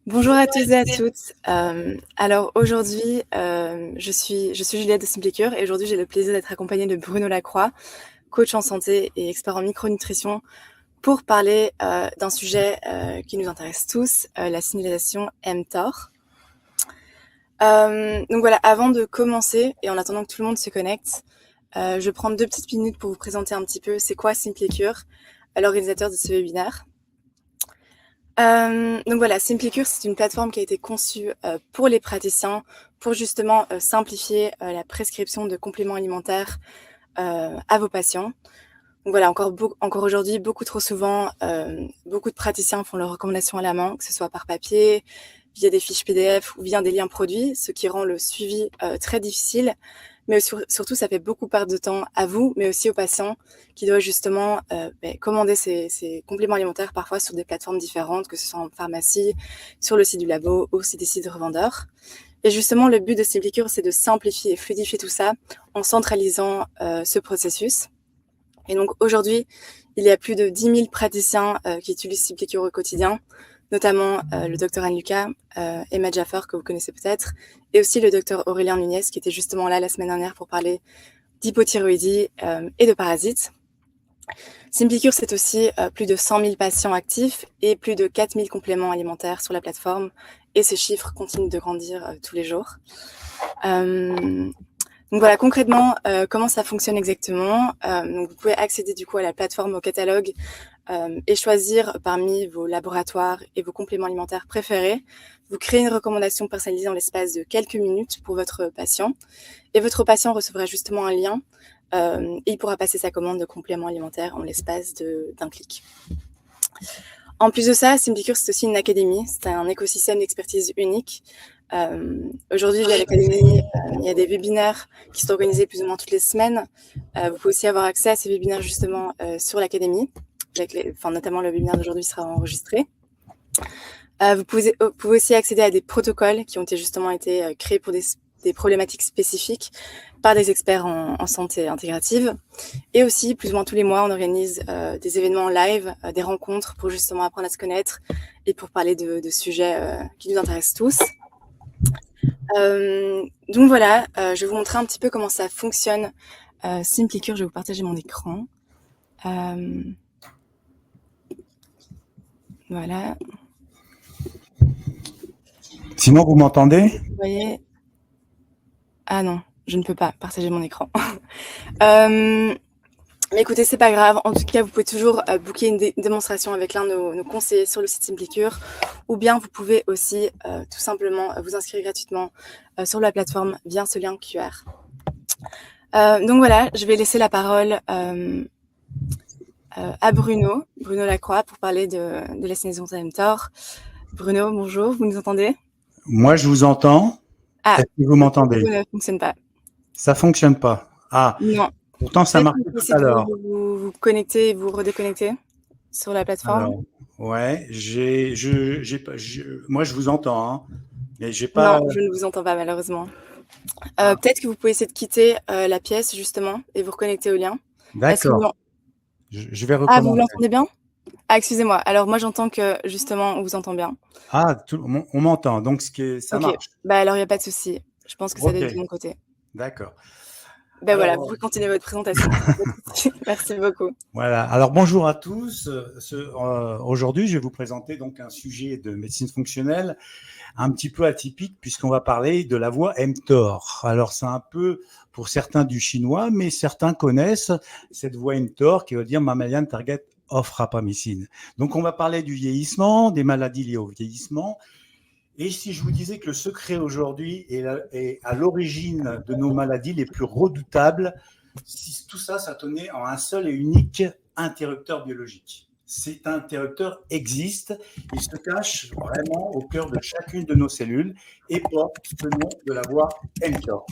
Bonjour à tous et à toutes. Alors aujourd'hui, je suis Juliette de Simplicure et aujourd'hui j'ai le plaisir d'être accompagnée de Bruno Lacroix, coach en santé et expert en micronutrition, pour parler d'un sujet qui nous intéresse tous, la signalisation mTOR. Donc voilà, avant de commencer et en attendant que tout le monde se connecte, je vais prendre 2 petites minutes pour vous présenter un petit peu c'est quoi Simplicure, l'organisateur de ce webinaire. Donc voilà, Simplicure, c'est une plateforme qui a été conçue pour les praticiens, pour justement simplifier la prescription de compléments alimentaires à vos patients. Donc voilà, encore aujourd'hui, beaucoup trop souvent, beaucoup de praticiens font leurs recommandations à la main, que ce soit par papier, via des fiches PDF ou via des liens produits, ce qui rend le suivi très difficile. Mais surtout, ça fait beaucoup perdre de temps à vous, mais aussi aux patients qui doivent justement commander ces compléments alimentaires parfois sur des plateformes différentes, que ce soit en pharmacie, sur le site du labo ou sur des sites de revendeurs. Et justement, le but de Simplicure, c'est de simplifier et fluidifier tout ça en centralisant ce processus. Et donc aujourd'hui, il y a plus de 10 000 praticiens qui utilisent Simplicure au quotidien, notamment le docteur Anne Lucas, Emma Jaffer, que vous connaissez peut-être, et aussi le docteur Aurélien Nunez, qui était justement là la semaine dernière pour parler d'hypothyroïdie et de parasites. Simplicure, c'est aussi plus de 100 000 patients actifs et plus de 4 000 compléments alimentaires sur la plateforme, et ces chiffres continuent de grandir tous les jours. Donc voilà, concrètement, comment ça fonctionne exactement. Donc vous pouvez accéder du coup à la plateforme, au catalogue, et choisir parmi vos laboratoires et vos compléments alimentaires préférés. Vous créez une recommandation personnalisée en l'espace de quelques minutes pour votre patient. Et votre patient recevra justement un lien et il pourra passer sa commande de compléments alimentaires en l'espace d'un clic. En plus de ça, Simplicure, c'est aussi une académie. C'est un écosystème d'expertise unique. Aujourd'hui, via l'académie, il y a des webinaires qui sont organisés plus ou moins toutes les semaines. Vous pouvez aussi avoir accès à ces webinaires justement sur l'académie. Notamment le webinaire d'aujourd'hui sera enregistré. Vous pouvez aussi accéder à des protocoles qui ont justement été créés pour des problématiques spécifiques par des experts en santé intégrative. Et aussi, plus ou moins tous les mois, on organise des événements live, des rencontres pour justement apprendre à se connaître et pour parler de sujets qui nous intéressent tous. Donc voilà, je vais vous montrer un petit peu comment ça fonctionne. Simplicure, je vais vous partager mon écran. Voilà. Sinon, vous m'entendez ? Vous voyez ? Ah non, je ne peux pas partager mon écran. Mais écoutez, c'est pas grave. En tout cas, vous pouvez toujours booker une démonstration avec l'un de nos conseillers sur le site Simplicure, ou bien vous pouvez aussi tout simplement vous inscrire gratuitement sur la plateforme via ce lien QR. Donc voilà, je vais laisser la parole à Bruno Lacroix, pour parler de la signalisation mTOR. Bruno, bonjour, vous nous entendez ? Moi, je vous entends. Ah, est-ce que vous m'entendez ? Ça ne fonctionne pas. Ça ne fonctionne pas. Ah, Non. pourtant, ça marchait Peut-être que tout vous à essayez l'heure. de vous connecter et vous redéconnecter sur la plateforme. Alors, ouais, moi, je vous entends, hein, mais j'ai pas. Non, je ne vous entends pas malheureusement. Peut-être que vous pouvez essayer de quitter la pièce justement et vous reconnecter au lien. D'accord. Je vais Ah, vous recommencer. l'entendez bien ? Ah, excusez-moi. Alors moi j'entends que justement on vous entend bien. Ah, on m'entend, donc ça Ok. marche. Bah alors il n'y a pas de souci. Je pense que ça doit être de mon côté. D'accord. Ben voilà, vous pouvez continuer votre présentation. Merci beaucoup. Voilà. Alors bonjour à tous. Aujourd'hui, je vais vous présenter donc un sujet de médecine fonctionnelle un petit peu atypique puisqu'on va parler de la voie mTOR. Alors c'est un peu pour certains du chinois, mais certains connaissent cette voie mTOR qui veut dire Mammalian Target of Rapamycin. Donc on va parler du vieillissement, des maladies liées au vieillissement. Et si je vous disais que le secret aujourd'hui est à l'origine de nos maladies les plus redoutables, si tout ça, ça tenait en un seul et unique interrupteur biologique. Cet interrupteur existe, il se cache vraiment au cœur de chacune de nos cellules et porte ce nom de la voie mTOR.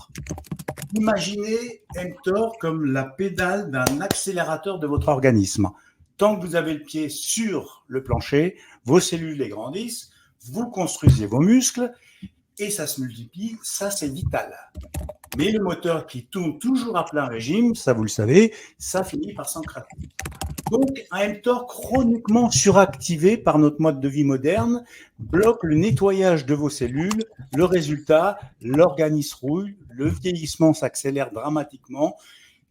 Imaginez mTOR comme la pédale d'un accélérateur de votre organisme. Tant que vous avez le pied sur le plancher, vos cellules les grandissent, vous construisez vos muscles et ça se multiplie, ça c'est vital. Mais le moteur qui tourne toujours à plein régime, ça vous le savez, ça finit par s'encraser. Donc, un mTOR chroniquement suractivé par notre mode de vie moderne bloque le nettoyage de vos cellules. Le résultat, l'organisme rouille, le vieillissement s'accélère dramatiquement,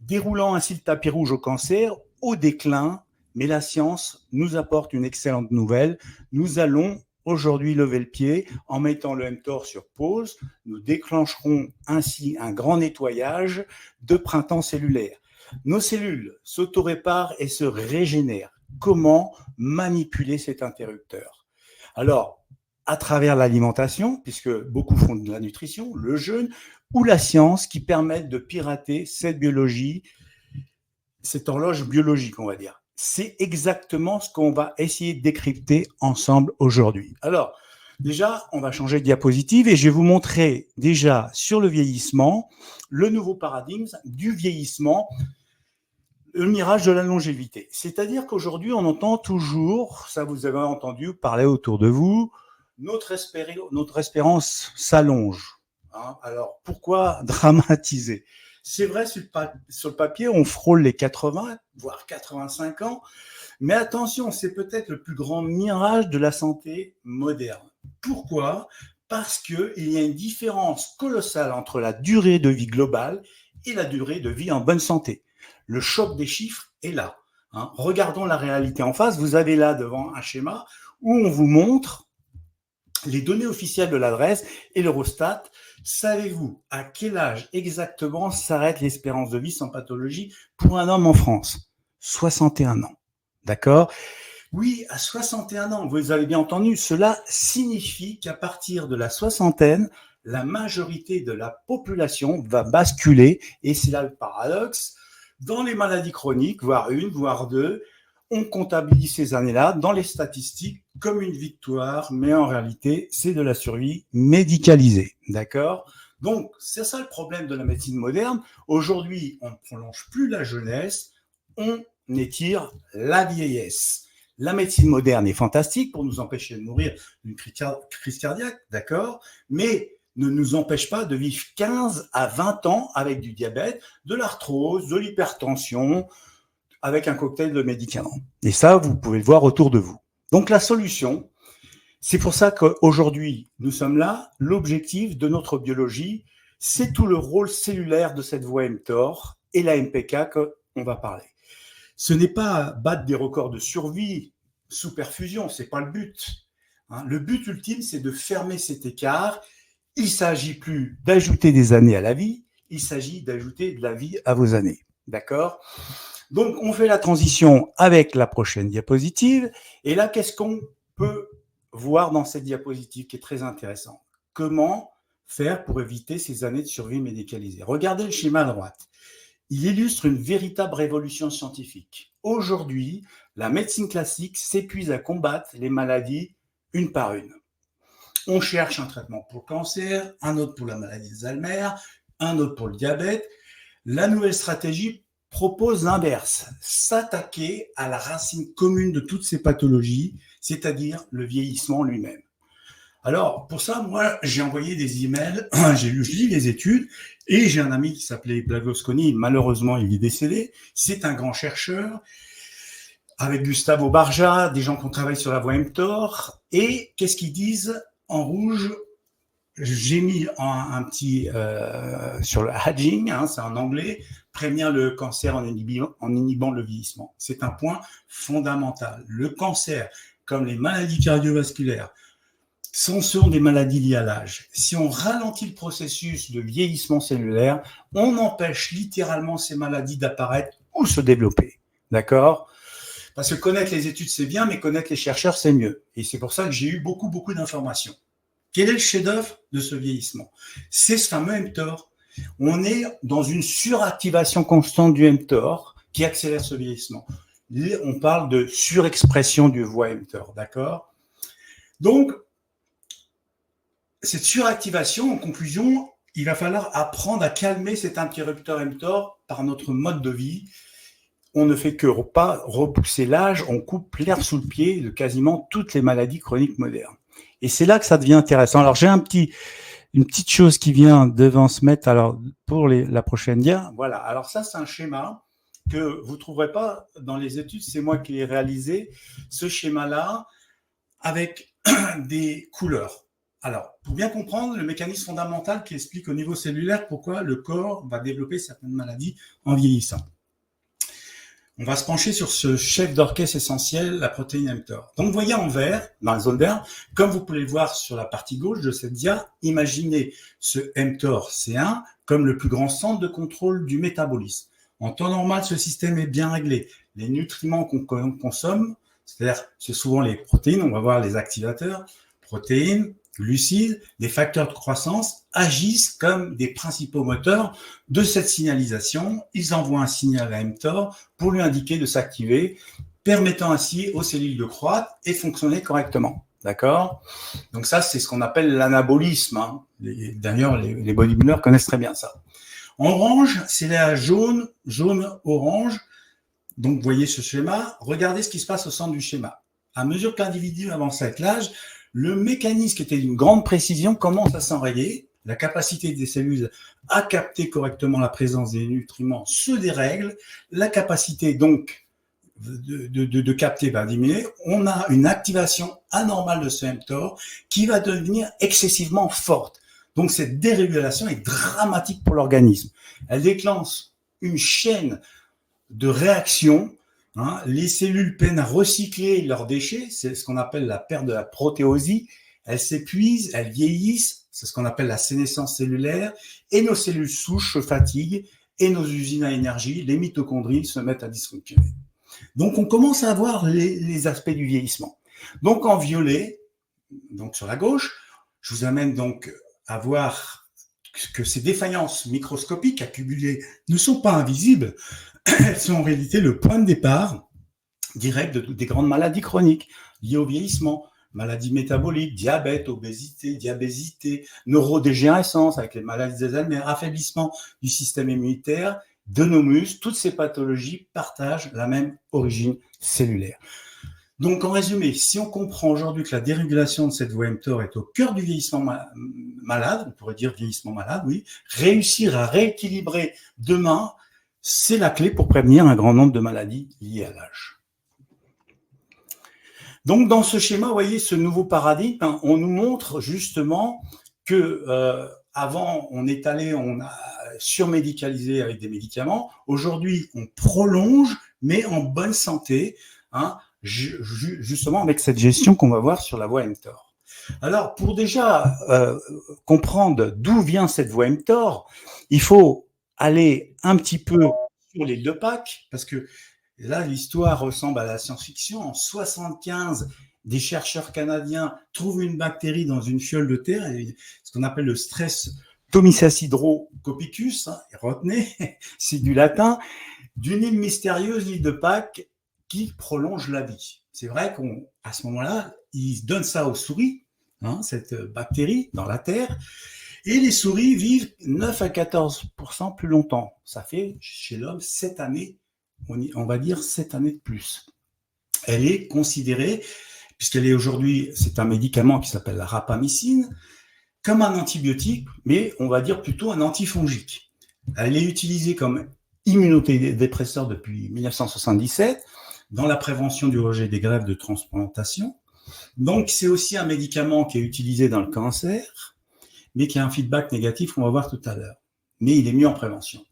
déroulant ainsi le tapis rouge au cancer, au déclin. Mais la science nous apporte une excellente nouvelle. Nous allons aujourd'hui lever le pied en mettant le mTOR sur pause. Nous déclencherons ainsi un grand nettoyage de printemps cellulaire. Nos cellules s'auto-réparent et se régénèrent. Comment manipuler cet interrupteur? Alors, à travers l'alimentation, puisque beaucoup font de la nutrition, le jeûne ou la science qui permettent de pirater cette biologie, cette horloge biologique, on va dire. C'est exactement ce qu'on va essayer de décrypter ensemble aujourd'hui. Alors, déjà, on va changer de diapositive et je vais vous montrer déjà sur le vieillissement, le nouveau paradigme du vieillissement, le mirage de la longévité. C'est-à-dire qu'aujourd'hui, on entend toujours, ça vous avez entendu parler autour de vous, notre espérance s'allonge. Hein, alors, pourquoi dramatiser? C'est vrai, sur le papier, on frôle les 80, voire 85 ans, mais attention, c'est peut-être le plus grand mirage de la santé moderne. Pourquoi? Parce qu'il y a une différence colossale entre la durée de vie globale et la durée de vie en bonne santé. Le choc des chiffres est là. Hein. Regardons la réalité en face. Vous avez là devant un schéma où on vous montre les données officielles de l'adresse et l'Eurostat. Savez-vous à quel âge exactement s'arrête l'espérance de vie sans pathologie pour un homme en France? 61 ans. D'accord? Oui, à 61 ans, vous avez bien entendu, cela signifie qu'à partir de la soixantaine, la majorité de la population va basculer, et c'est là le paradoxe, dans les maladies chroniques, voire une, voire deux. On comptabilise ces années-là dans les statistiques comme une victoire, mais en réalité, c'est de la survie médicalisée. D'accord? Donc, c'est ça le problème de la médecine moderne. Aujourd'hui, on ne prolonge plus la jeunesse, on étire la vieillesse. La médecine moderne est fantastique pour nous empêcher de mourir d'une crise cardiaque, d'accord? Mais ne nous empêche pas de vivre 15 à 20 ans avec du diabète, de l'arthrose, de l'hypertension, avec un cocktail de médicaments. Et ça, vous pouvez le voir autour de vous. Donc la solution, c'est pour ça qu'aujourd'hui, nous sommes là. L'objectif de notre biologie, c'est tout le rôle cellulaire de cette voie mTOR et la MPK qu'on va parler. Ce n'est pas battre des records de survie sous perfusion, c'est pas le but. Hein, le but ultime, c'est de fermer cet écart. Il ne s'agit plus d'ajouter des années à la vie, il s'agit d'ajouter de la vie à vos années. D'accord? Donc, on fait la transition avec la prochaine diapositive. Et là, qu'est-ce qu'on peut voir dans cette diapositive qui est très intéressante? Comment faire pour éviter ces années de survie médicalisée? Regardez le schéma à droite. Il illustre une véritable révolution scientifique. Aujourd'hui, la médecine classique s'épuise à combattre les maladies une par une. On cherche un traitement pour le cancer, un autre pour la maladie d'Alzheimer, un autre pour le diabète. La nouvelle stratégie propose l'inverse, s'attaquer à la racine commune de toutes ces pathologies, c'est-à-dire le vieillissement lui-même. Alors, pour ça, moi, j'ai envoyé des emails, je lis les études, et j'ai un ami qui s'appelait Blagosconi, malheureusement, il est décédé. C'est un grand chercheur, avec Gustavo Barja, des gens qui ont travaillé sur la voie mTOR, et qu'est-ce qu'ils disent? En rouge, j'ai mis un petit sur le hedging, hein, c'est en anglais, prévenir le cancer en inhibant le vieillissement. C'est un point fondamental. Le cancer, comme les maladies cardiovasculaires, sont des maladies liées à l'âge. Si on ralentit le processus de vieillissement cellulaire, on empêche littéralement ces maladies d'apparaître ou se développer. D'accord? Parce que connaître les études, c'est bien, mais connaître les chercheurs, c'est mieux. Et c'est pour ça que j'ai eu beaucoup d'informations. Quel est le chef-d'œuvre de ce vieillissement? C'est ce fameux mTOR. On est dans une suractivation constante du mTOR qui accélère ce vieillissement. On parle de surexpression du voie mTOR, d'accord? Donc, cette suractivation, en conclusion, il va falloir apprendre à calmer cet interrupteur mTOR par notre mode de vie. On ne fait que pas repousser l'âge, on coupe l'herbe sous le pied de quasiment toutes les maladies chroniques modernes. Et c'est là que ça devient intéressant. Alors, j'ai une petite chose qui vient devant se mettre alors pour la prochaine dia. Voilà. Alors ça, c'est un schéma que vous ne trouverez pas dans les études, c'est moi qui ai réalisé ce schéma-là avec des couleurs. Alors, pour bien comprendre le mécanisme fondamental qui explique au niveau cellulaire pourquoi le corps va développer certaines maladies en vieillissant. On va se pencher sur ce chef d'orchestre essentiel, la protéine mTOR. Donc, vous voyez en vert, dans la zone verte, comme vous pouvez le voir sur la partie gauche de cette dia, imaginez ce mTOR C1 comme le plus grand centre de contrôle du métabolisme. En temps normal, ce système est bien réglé. Les nutriments qu'on consomme, c'est-à-dire c'est souvent les protéines, on va voir les activateurs, protéines, glucides, des facteurs de croissance, agissent comme des principaux moteurs de cette signalisation. Ils envoient un signal à mTOR pour lui indiquer de s'activer, permettant ainsi aux cellules de croître et fonctionner correctement. D'accord? Donc ça, c'est ce qu'on appelle l'anabolisme. Hein. D'ailleurs, les bodybuilders connaissent très bien ça. En orange, c'est la jaune, orange. Donc, vous voyez ce schéma. Regardez ce qui se passe au centre du schéma. À mesure que l'individu avance avec l'âge, le mécanisme qui était d'une grande précision commence à s'enrayer. La capacité des cellules à capter correctement la présence des nutriments se dérègle. La capacité donc de capter va diminuer. On a une activation anormale de ce mTOR qui va devenir excessivement forte. Donc cette dérégulation est dramatique pour l'organisme. Elle déclenche une chaîne de réactions. Hein, les cellules peinent à recycler leurs déchets, c'est ce qu'on appelle la perte de la protéosie. Elles s'épuisent, elles vieillissent, c'est ce qu'on appelle la sénescence cellulaire, et nos cellules souches se fatiguent, et nos usines à énergie, les mitochondries, se mettent à dysfonctionner. Donc on commence à voir les aspects du vieillissement. Donc en violet, donc sur la gauche, je vous amène donc à voir que ces défaillances microscopiques accumulées ne sont pas invisibles. Elles sont en réalité le point de départ direct des grandes maladies chroniques liées au vieillissement, maladies métaboliques, diabète, obésité, neurodégénérescence avec les maladies d'Alzheimer, affaiblissement du système immunitaire, de nos muscles. Toutes ces pathologies partagent la même origine cellulaire. Donc, en résumé, si on comprend aujourd'hui que la dérégulation de cette voie mTOR est au cœur du vieillissement malade, on pourrait dire vieillissement malade, oui, réussir à rééquilibrer demain, c'est la clé pour prévenir un grand nombre de maladies liées à l'âge. Donc, dans ce schéma, vous voyez ce nouveau paradigme, hein, on nous montre justement que avant, on a surmédicalisé avec des médicaments. Aujourd'hui, on prolonge, mais en bonne santé, hein, justement avec cette gestion qu'on va voir sur la voie mTOR. Alors, pour déjà comprendre d'où vient cette voie mTOR, il faut aller un petit peu sur les deux packs, parce que là, l'histoire ressemble à la science-fiction. En 1975, des chercheurs canadiens trouvent une bactérie dans une fiole de terre, ce qu'on appelle le stress Tomicus, hein, retenez, c'est du latin, d'une île mystérieuse, l'île de Pâques, qui prolonge la vie. C'est vrai qu'à ce moment-là, ils donnent ça aux souris, hein, cette bactérie dans la terre, et les souris vivent 9 à 14% plus longtemps. Ça fait, chez l'homme, 7 années, on va dire 7 années de plus. Elle est considérée, puisqu'elle est aujourd'hui, c'est un médicament qui s'appelle la rapamycine, comme un antibiotique, mais on va dire plutôt un antifongique. Elle est utilisée comme immunodépresseur depuis 1977 dans la prévention du rejet des greffes de transplantation. Donc, c'est aussi un médicament qui est utilisé dans le cancer, mais qui a un feedback négatif qu'on va voir tout à l'heure. Mais il est mieux en prévention.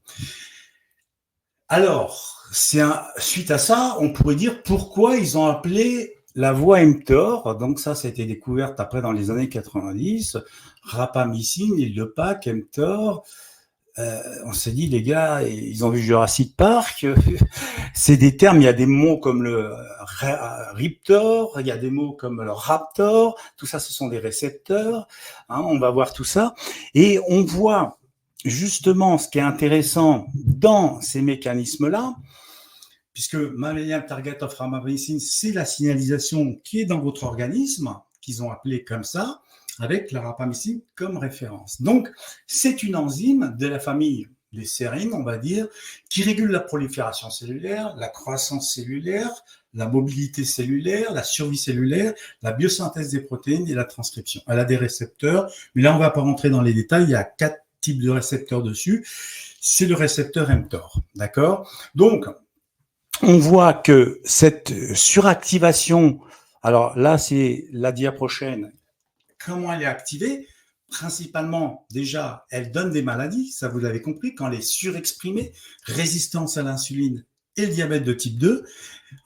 Alors, suite à ça, on pourrait dire pourquoi ils ont appelé la voie mTOR. Donc ça a été découverte après dans les années 90. Rapamycine, île de Pâques, mTOR. On s'est dit, les gars, ils ont vu Jurassic Park. C'est des termes, il y a des mots comme le Riptor, il y a des mots comme le Raptor. Tout ça, ce sont des récepteurs. Hein, on va voir tout ça. Et on voit justement ce qui est intéressant dans ces mécanismes-là, puisque Mammalian Target of Rapamycine, c'est la signalisation qui est dans votre organisme, qu'ils ont appelé comme ça, avec la rapamycine comme référence. Donc, c'est une enzyme de la famille des sérines, on va dire, qui régule la prolifération cellulaire, la croissance cellulaire, la mobilité cellulaire, la survie cellulaire, la biosynthèse des protéines et la transcription. Elle a des récepteurs, mais là, on ne va pas rentrer dans les détails, il y a 4 types de récepteurs dessus. C'est le récepteur mTOR, d'accord? Donc, on voit que cette suractivation, alors là, c'est la dia prochaine, comment elle est activée? Principalement, déjà, elle donne des maladies, ça vous l'avez compris, quand elle est surexprimée, résistance à l'insuline et le diabète de type 2.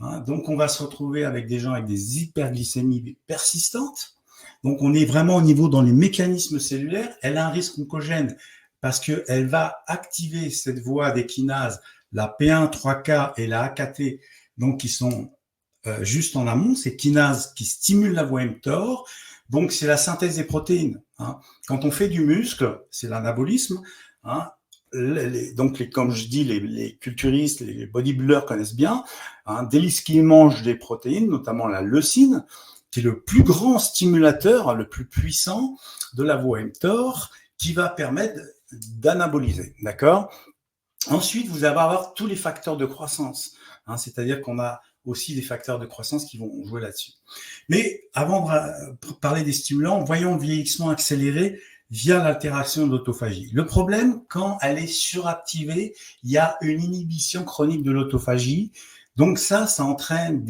Hein, donc, on va se retrouver avec des gens avec des hyperglycémies persistantes. Donc, on est vraiment au niveau dans les mécanismes cellulaires. Elle a un risque oncogène parce qu'elle va activer cette voie des kinases, la P1, 3K et la AKT, donc qui sont juste en amont, ces kinases qui stimulent la voie mTOR. Donc, c'est la synthèse des protéines. Hein. Quand on fait du muscle, c'est l'anabolisme. Hein. Donc, comme je dis, les culturistes, les bodybuilders connaissent bien. Hein, dès qu'ils mangent des protéines, notamment la leucine, qui est le plus grand stimulateur, le plus puissant de la voie mTOR, qui va permettre d'anaboliser. D'accord? Ensuite, vous allez avoir tous les facteurs de croissance. Hein, c'est-à-dire qu'on a aussi des facteurs de croissance qui vont jouer là-dessus. Mais avant de parler des stimulants, voyons le vieillissement accéléré via l'altération de l'autophagie. Le problème, quand elle est suractivée, il y a une inhibition chronique de l'autophagie. Donc ça entraîne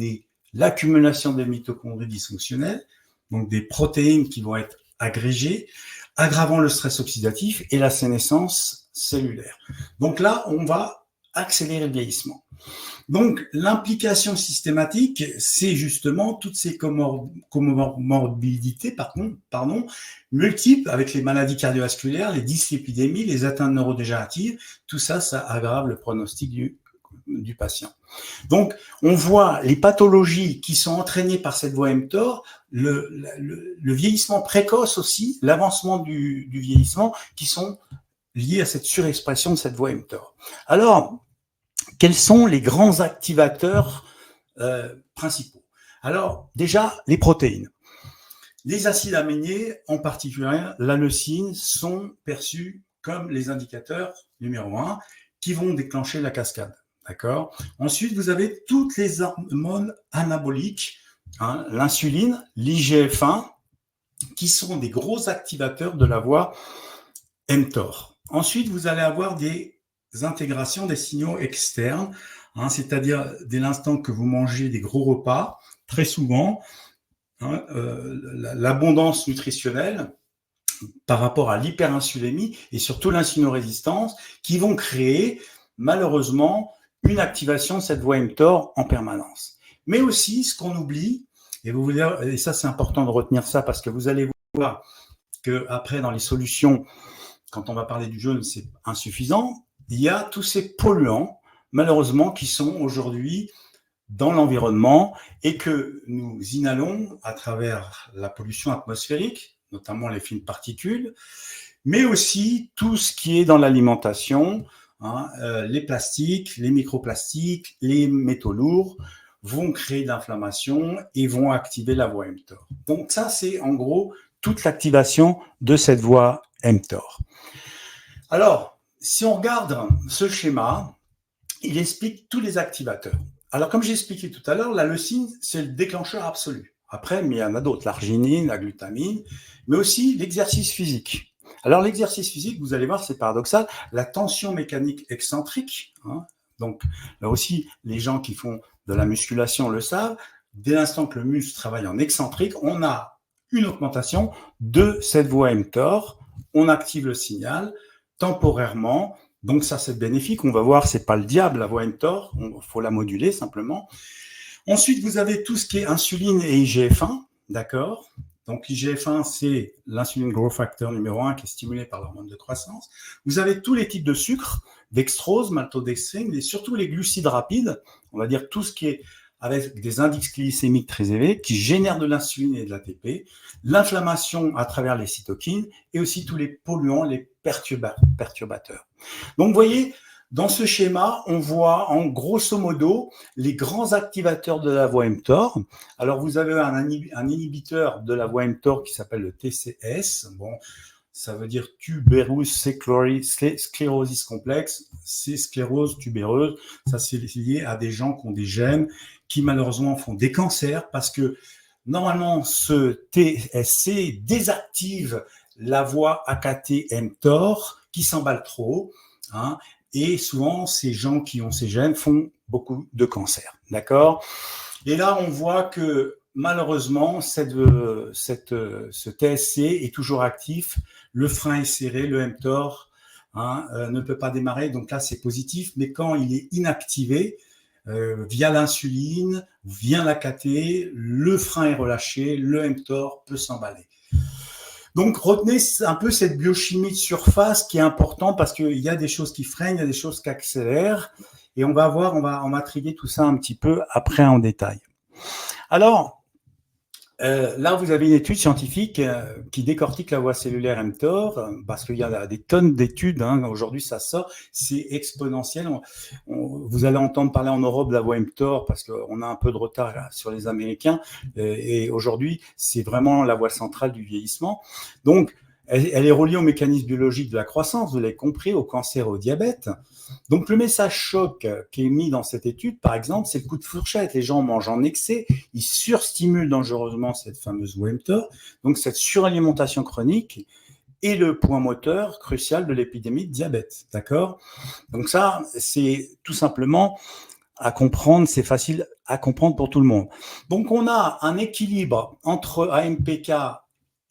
l'accumulation des mitochondries dysfonctionnelles, donc des protéines qui vont être agrégées, aggravant le stress oxydatif et la sénescence cellulaire. Donc là, on va accélérer le vieillissement. Donc, l'implication systématique, c'est justement toutes ces comorbidités, multiples avec les maladies cardiovasculaires, les dyslipidémies, les atteintes neurodégénératives. Tout ça, ça aggrave le pronostic du patient. Donc, on voit les pathologies qui sont entraînées par cette voie mTOR, le vieillissement précoce aussi, l'avancement du vieillissement, qui sont liés à cette surexpression de cette voie mTOR. Alors, quels sont les grands activateurs principaux? Alors, déjà, les protéines. Les acides aminés, en particulier la leucine, sont perçus comme les indicateurs numéro 1 qui vont déclencher la cascade. D'accord? Ensuite, vous avez toutes les hormones anaboliques, hein, l'insuline, l'IGF-1, qui sont des gros activateurs de la voie mTOR. Ensuite, vous allez avoir des intégrations des signaux externes, hein, c'est-à-dire dès l'instant que vous mangez des gros repas, très souvent, hein, l'abondance nutritionnelle par rapport à l'hyperinsulémie et surtout l'insulinorésistance qui vont créer malheureusement une activation de cette voie mTOR en permanence. Mais aussi, ce qu'on oublie, et ça c'est important de retenir ça parce que vous allez voir que après dans les solutions, quand on va parler du jeûne, c'est insuffisant. Il y a tous ces polluants, malheureusement, qui sont aujourd'hui dans l'environnement et que nous inhalons à travers la pollution atmosphérique, notamment les fines particules, mais aussi tout ce qui est dans l'alimentation, hein, les plastiques, les microplastiques, les métaux lourds vont créer de l'inflammation et vont activer la voie mTOR. Donc ça, c'est en gros toute l'activation de cette voie mTOR. Alors, si on regarde ce schéma, il explique tous les activateurs. Alors, comme j'ai expliqué tout à l'heure, la leucine, c'est le déclencheur absolu. Après, mais il y en a d'autres, l'arginine, la glutamine, mais aussi l'exercice physique. Alors, l'exercice physique, vous allez voir, c'est paradoxal, la tension mécanique excentrique, hein, donc là aussi, les gens qui font de la musculation le savent, dès l'instant que le muscle travaille en excentrique, on a une augmentation de cette voie mTOR, on active le signal, temporairement, donc ça c'est bénéfique, on va voir, c'est pas le diable la voie mTOR, il faut la moduler simplement. Ensuite, vous avez tout ce qui est insuline et IGF-1, d'accord? Donc l'IGF-1, c'est l'insuline growth factor numéro 1 qui est stimulé par l'hormone de croissance. Vous avez tous les types de sucres, dextrose, maltodextrine, et surtout les glucides rapides, on va dire tout ce qui est avec des indices glycémiques très élevés qui génèrent de l'insuline et de l'ATP, l'inflammation à travers les cytokines et aussi tous les polluants, les perturbateurs. Donc, vous voyez, dans ce schéma, on voit en grosso modo les grands activateurs de la voie mTOR. Alors, vous avez un inhibiteur de la voie mTOR qui s'appelle le TCS. Bon, ça veut dire tuberous sclerosis complexe, c'est sclérose tubéreuse. Ça, c'est lié à des gens qui ont des gènes qui malheureusement font des cancers parce que normalement, ce TSC désactive la voie AKT-mTOR qui s'emballe trop, hein, et souvent, ces gens qui ont ces gènes font beaucoup de cancers. D'accord? Et là, on voit que malheureusement, ce TSC est toujours actif, le frein est serré, le mTOR ne peut pas démarrer, donc là c'est positif, mais quand il est inactivé, via l'insuline, via l'AKT, le frein est relâché, le mTOR peut s'emballer. Donc retenez un peu cette biochimie de surface qui est important parce qu'il y a des choses qui freinent, il y a des choses qui accélèrent, et on va voir, on va trier tout ça un petit peu après en détail. Alors, là, vous avez une étude scientifique qui décortique la voie cellulaire mTOR, parce qu'il y a des tonnes d'études, aujourd'hui ça sort, c'est exponentiel. Vous allez entendre parler en Europe de la voie mTOR, parce qu'on a un peu de retard là, sur les Américains, et aujourd'hui, c'est vraiment la voie centrale du vieillissement. Donc, elle est reliée au mécanisme biologique de la croissance, vous l'avez compris, au cancer et au diabète. Donc, le message choc qui est mis dans cette étude, par exemple, c'est le coup de fourchette. Les gens mangent en excès, ils surstimulent dangereusement cette fameuse voie mTOR. Donc, cette suralimentation chronique est le point moteur crucial de l'épidémie de diabète. D'accord? Donc ça, c'est tout simplement à comprendre, c'est facile à comprendre pour tout le monde. Donc, on a un équilibre entre AMPK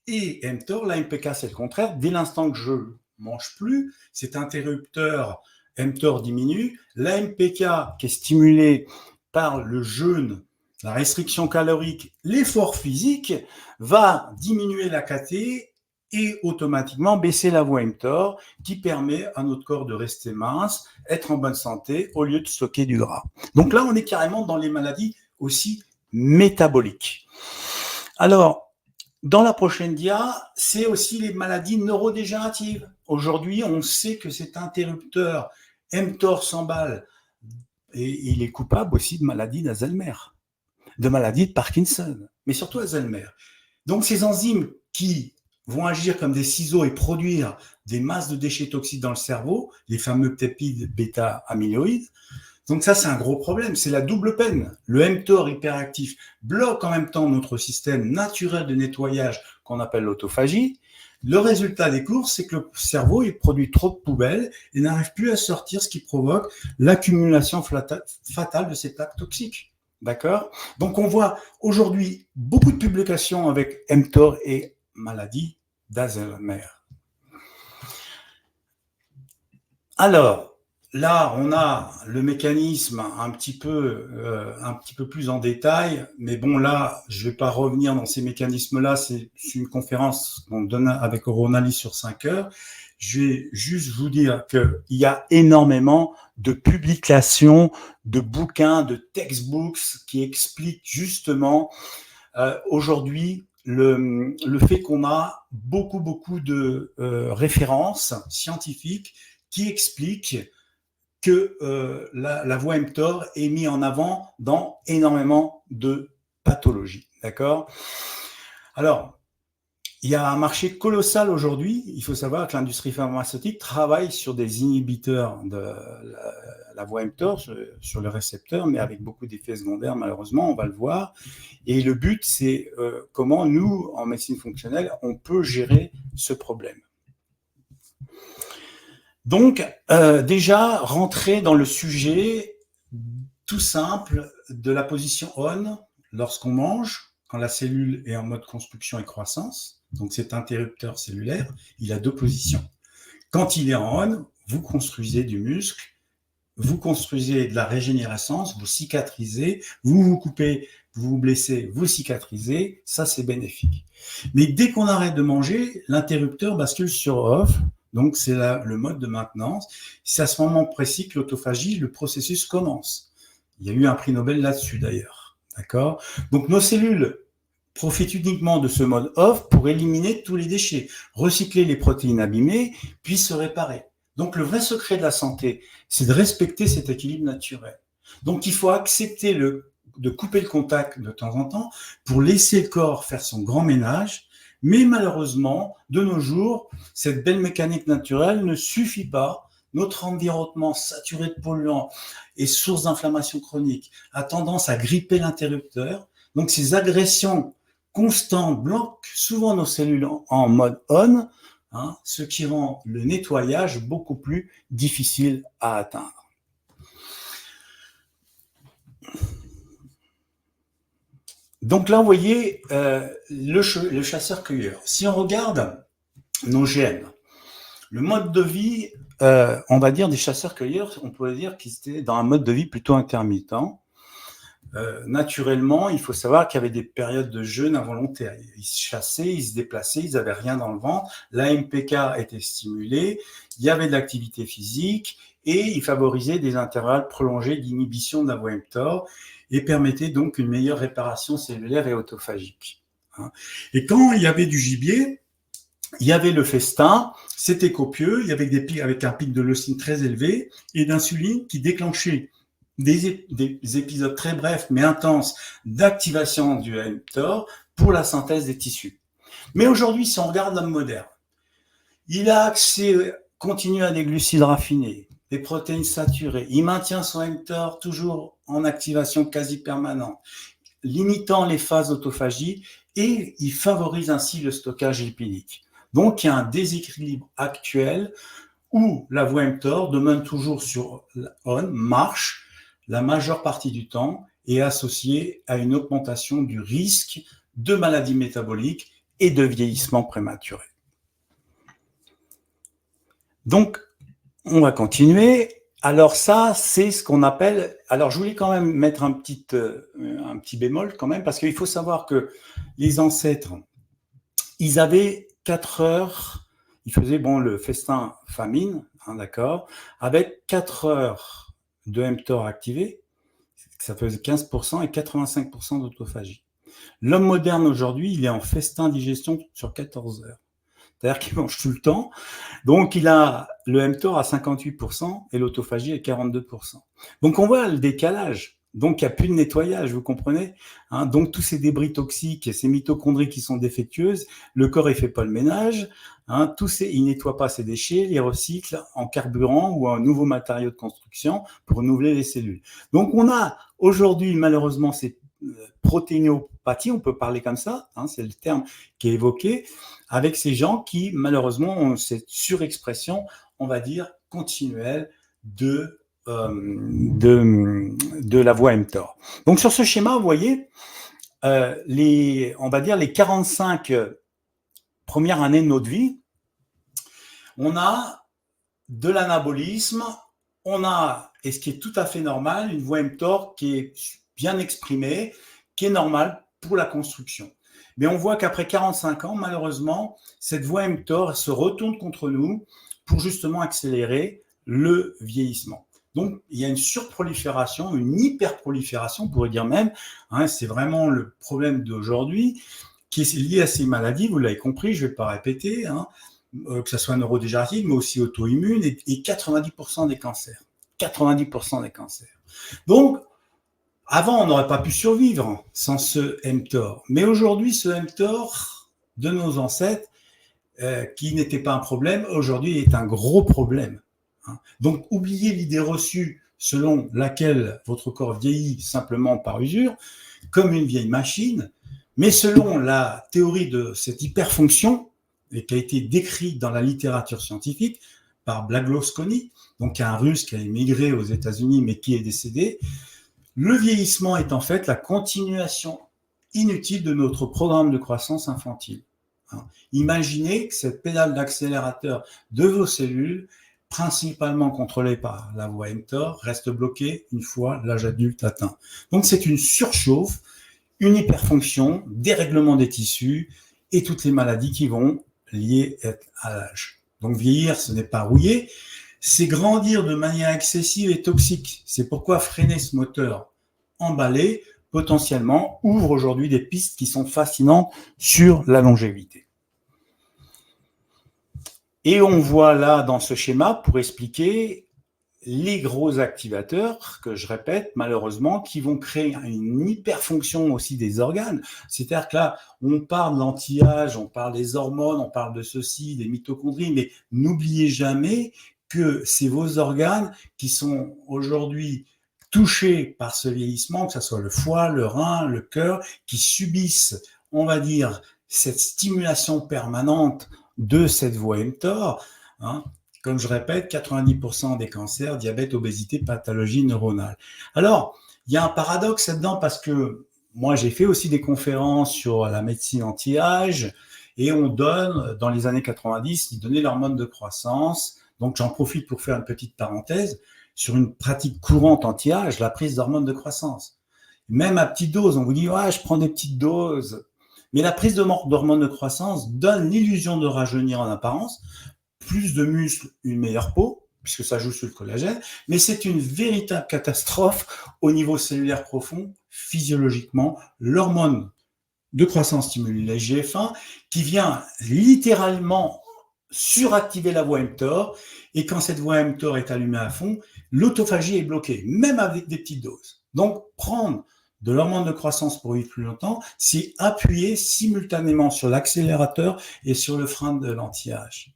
et mTOR. L'AMPK, c'est le contraire. Dès l'instant que je mange plus, cet interrupteur mTOR diminue. L'AMPK, qui est stimulé par le jeûne, la restriction calorique, l'effort physique, va diminuer l'AKT et automatiquement baisser la voie mTOR, qui permet à notre corps de rester mince, être en bonne santé, au lieu de stocker du gras. Donc là, on est carrément dans les maladies aussi métaboliques. Alors, dans la prochaine dia, c'est aussi les maladies neurodégénératives. Aujourd'hui, on sait que cet interrupteur mTOR s'emballe et il est coupable aussi de maladies d'Alzheimer, de maladies de Parkinson, mais surtout Alzheimer. Donc, ces enzymes qui vont agir comme des ciseaux et produire des masses de déchets toxiques dans le cerveau, les fameux peptides bêta-amyloïdes. Donc ça, c'est un gros problème, c'est la double peine. Le mTOR hyperactif bloque en même temps notre système naturel de nettoyage qu'on appelle l'autophagie. Le résultat des courses, c'est que le cerveau il produit trop de poubelles et n'arrive plus à sortir, ce qui provoque l'accumulation fatale de ces plaques toxiques. D'accord? Donc on voit aujourd'hui beaucoup de publications avec mTOR et maladie d'Alzheimer. Alors, là, on a le mécanisme un petit peu plus en détail, mais bon, là, je vais pas revenir dans ces mécanismes-là. C'est une conférence qu'on donne avec Ronali sur 5 heures. Je vais juste vous dire qu'il y a énormément de publications, de bouquins, de textbooks qui expliquent justement aujourd'hui le fait qu'on a beaucoup de références scientifiques qui expliquent que la voie mTOR est mise en avant dans énormément de pathologies. D'accord? Alors, il y a un marché colossal aujourd'hui. Il faut savoir que l'industrie pharmaceutique travaille sur des inhibiteurs de la voie mTOR, sur le récepteur, mais avec beaucoup d'effets secondaires, malheureusement, on va le voir. Et le but, c'est comment nous, en médecine fonctionnelle, on peut gérer ce problème. Donc, déjà, rentrer dans le sujet tout simple de la position on lorsqu'on mange, quand la cellule est en mode construction et croissance. Donc, cet interrupteur cellulaire, il a deux positions. Quand il est en on, vous construisez du muscle, vous construisez de la régénérescence, vous cicatrisez, vous vous coupez, vous vous blessez, vous cicatrisez, ça c'est bénéfique. Mais dès qu'on arrête de manger, l'interrupteur bascule sur off. Donc, c'est le mode de maintenance. C'est à ce moment précis que l'autophagie, le processus commence. Il y a eu un prix Nobel là-dessus, d'ailleurs. D'accord? Donc, nos cellules profitent uniquement de ce mode off pour éliminer tous les déchets, recycler les protéines abîmées, puis se réparer. Donc, le vrai secret de la santé, c'est de respecter cet équilibre naturel. Donc, il faut accepter de couper le contact de temps en temps pour laisser le corps faire son grand ménage. Mais malheureusement, de nos jours, cette belle mécanique naturelle ne suffit pas. Notre environnement saturé de polluants et source d'inflammation chronique a tendance à gripper l'interrupteur. Donc, ces agressions constantes bloquent souvent nos cellules en mode on, ce qui rend le nettoyage beaucoup plus difficile à atteindre. Donc là, vous voyez le chasseur-cueilleur. Si on regarde nos gènes, le mode de vie, on va dire des chasseurs-cueilleurs, on pourrait dire qu'ils étaient dans un mode de vie plutôt intermittent. Naturellement, il faut savoir qu'il y avait des périodes de jeûne involontaire. Ils se chassaient, ils se déplaçaient, ils n'avaient rien dans le ventre. L'AMPK était stimulé, il y avait de l'activité physique et ils favorisaient des intervalles prolongés d'inhibition de la voie mTOR et permettaient donc une meilleure réparation cellulaire et autophagique. Et quand il y avait du gibier, il y avait le festin, c'était copieux, il y avait des pics avec un pic de leucine très élevé et d'insuline qui déclenchait des épisodes très brefs mais intenses d'activation du mTOR pour la synthèse des tissus. Mais aujourd'hui, si on regarde l'homme moderne, il a accès continu à des glucides raffinés, des protéines saturées, il maintient son mTOR toujours en activation quasi permanente, limitant les phases d'autophagie et il favorise ainsi le stockage lipidique. Donc, il y a un déséquilibre actuel où la voie mTOR demeure toujours sur on, marche, la majeure partie du temps est associée à une augmentation du risque de maladies métaboliques et de vieillissement prématuré. Donc, on va continuer. Alors ça, c'est ce qu'on appelle... Alors, je voulais quand même mettre un petit bémol quand même, parce qu'il faut savoir que les ancêtres, ils avaient 4 heures, ils faisaient le festin famine, d'accord, avec 4 heures de mTOR activé, ça faisait 15% et 85% d'autophagie. L'homme moderne aujourd'hui, il est en festin digestion sur 14 heures. C'est-à-dire qu'il mange tout le temps. Donc, il a le mTOR à 58% et l'autophagie à 42%. Donc, on voit le décalage. Donc, il n'y a plus de nettoyage, vous comprenez, donc, tous ces débris toxiques et ces mitochondries qui sont défectueuses, le corps ne fait pas le ménage. Il ne nettoie pas ses déchets, les recycle en carburant ou en nouveau matériau de construction pour renouveler les cellules. Donc, on a aujourd'hui, malheureusement, ces protéinopathies, on peut parler comme ça, c'est le terme qui est évoqué, avec ces gens qui, malheureusement, ont cette surexpression, on va dire, continuelle de la voie mTOR. Donc, sur ce schéma, vous voyez, on va dire les 45 premières années de notre vie, on a de l'anabolisme, on a, et ce qui est tout à fait normal, une voie mTOR qui est bien exprimée, qui est normale pour la construction. Mais on voit qu'après 45 ans, malheureusement, cette voie mTOR se retourne contre nous pour justement accélérer le vieillissement. Donc, il y a une surprolifération, une hyperprolifération, on pourrait dire même, c'est vraiment le problème d'aujourd'hui, qui est lié à ces maladies, vous l'avez compris, je ne vais pas répéter, que ce soit neurodégénérative, mais aussi auto-immune, et 90% des cancers. 90% des cancers. Donc, avant, on n'aurait pas pu survivre sans ce mTOR. Mais aujourd'hui, ce mTOR de nos ancêtres, qui n'était pas un problème, aujourd'hui est un gros problème. Donc, oubliez l'idée reçue selon laquelle votre corps vieillit simplement par usure, comme une vieille machine, mais selon la théorie de cette hyperfonction, et qui a été décrite dans la littérature scientifique par Blagoslowski, donc un Russe qui a émigré aux États-Unis mais qui est décédé, le vieillissement est en fait la continuation inutile de notre programme de croissance infantile. Imaginez que cette pédale d'accélérateur de vos cellules, principalement contrôlée par la voie mTOR, reste bloquée une fois l'âge adulte atteint. Donc c'est une surchauffe, une hyperfonction, dérèglement des tissus et toutes les maladies qui vont liées à l'âge. Donc vieillir, ce n'est pas rouiller, c'est grandir de manière excessive et toxique. C'est pourquoi freiner ce moteur emballé, potentiellement, ouvre aujourd'hui des pistes qui sont fascinantes sur la longévité. Et on voit là, dans ce schéma, pour expliquer les gros activateurs, que je répète, malheureusement, qui vont créer une hyperfonction aussi des organes. C'est-à-dire que là, on parle de l'anti-âge, on parle des hormones, on parle de ceci, des mitochondries, mais n'oubliez jamais que c'est vos organes qui sont aujourd'hui touchés par ce vieillissement, que ce soit le foie, le rein, le cœur, qui subissent, on va dire, cette stimulation permanente de cette voie mTOR. Comme je répète, 90% des cancers, diabète, obésité, pathologie neuronale. Alors, il y a un paradoxe là-dedans parce que moi, j'ai fait aussi des conférences sur la médecine anti-âge et on donne, dans les années 90, ils donnaient l'hormone de croissance. Donc, j'en profite pour faire une petite parenthèse sur une pratique courante anti-âge, la prise d'hormones de croissance. Même à petite dose, on vous dit, ouais, je prends des petites doses. Mais la prise d'hormones de croissance donne l'illusion de rajeunir en apparence, plus de muscles, une meilleure peau, puisque ça joue sur le collagène, mais c'est une véritable catastrophe au niveau cellulaire profond, physiologiquement. L'hormone de croissance stimule la GF1 qui vient littéralement suractiver la voie mTOR, et quand cette voie mTOR est allumée à fond, l'autophagie est bloquée, même avec des petites doses. Donc, prendre de l'hormone de croissance pour vivre plus longtemps, c'est appuyer simultanément sur l'accélérateur et sur le frein de l'anti-âge.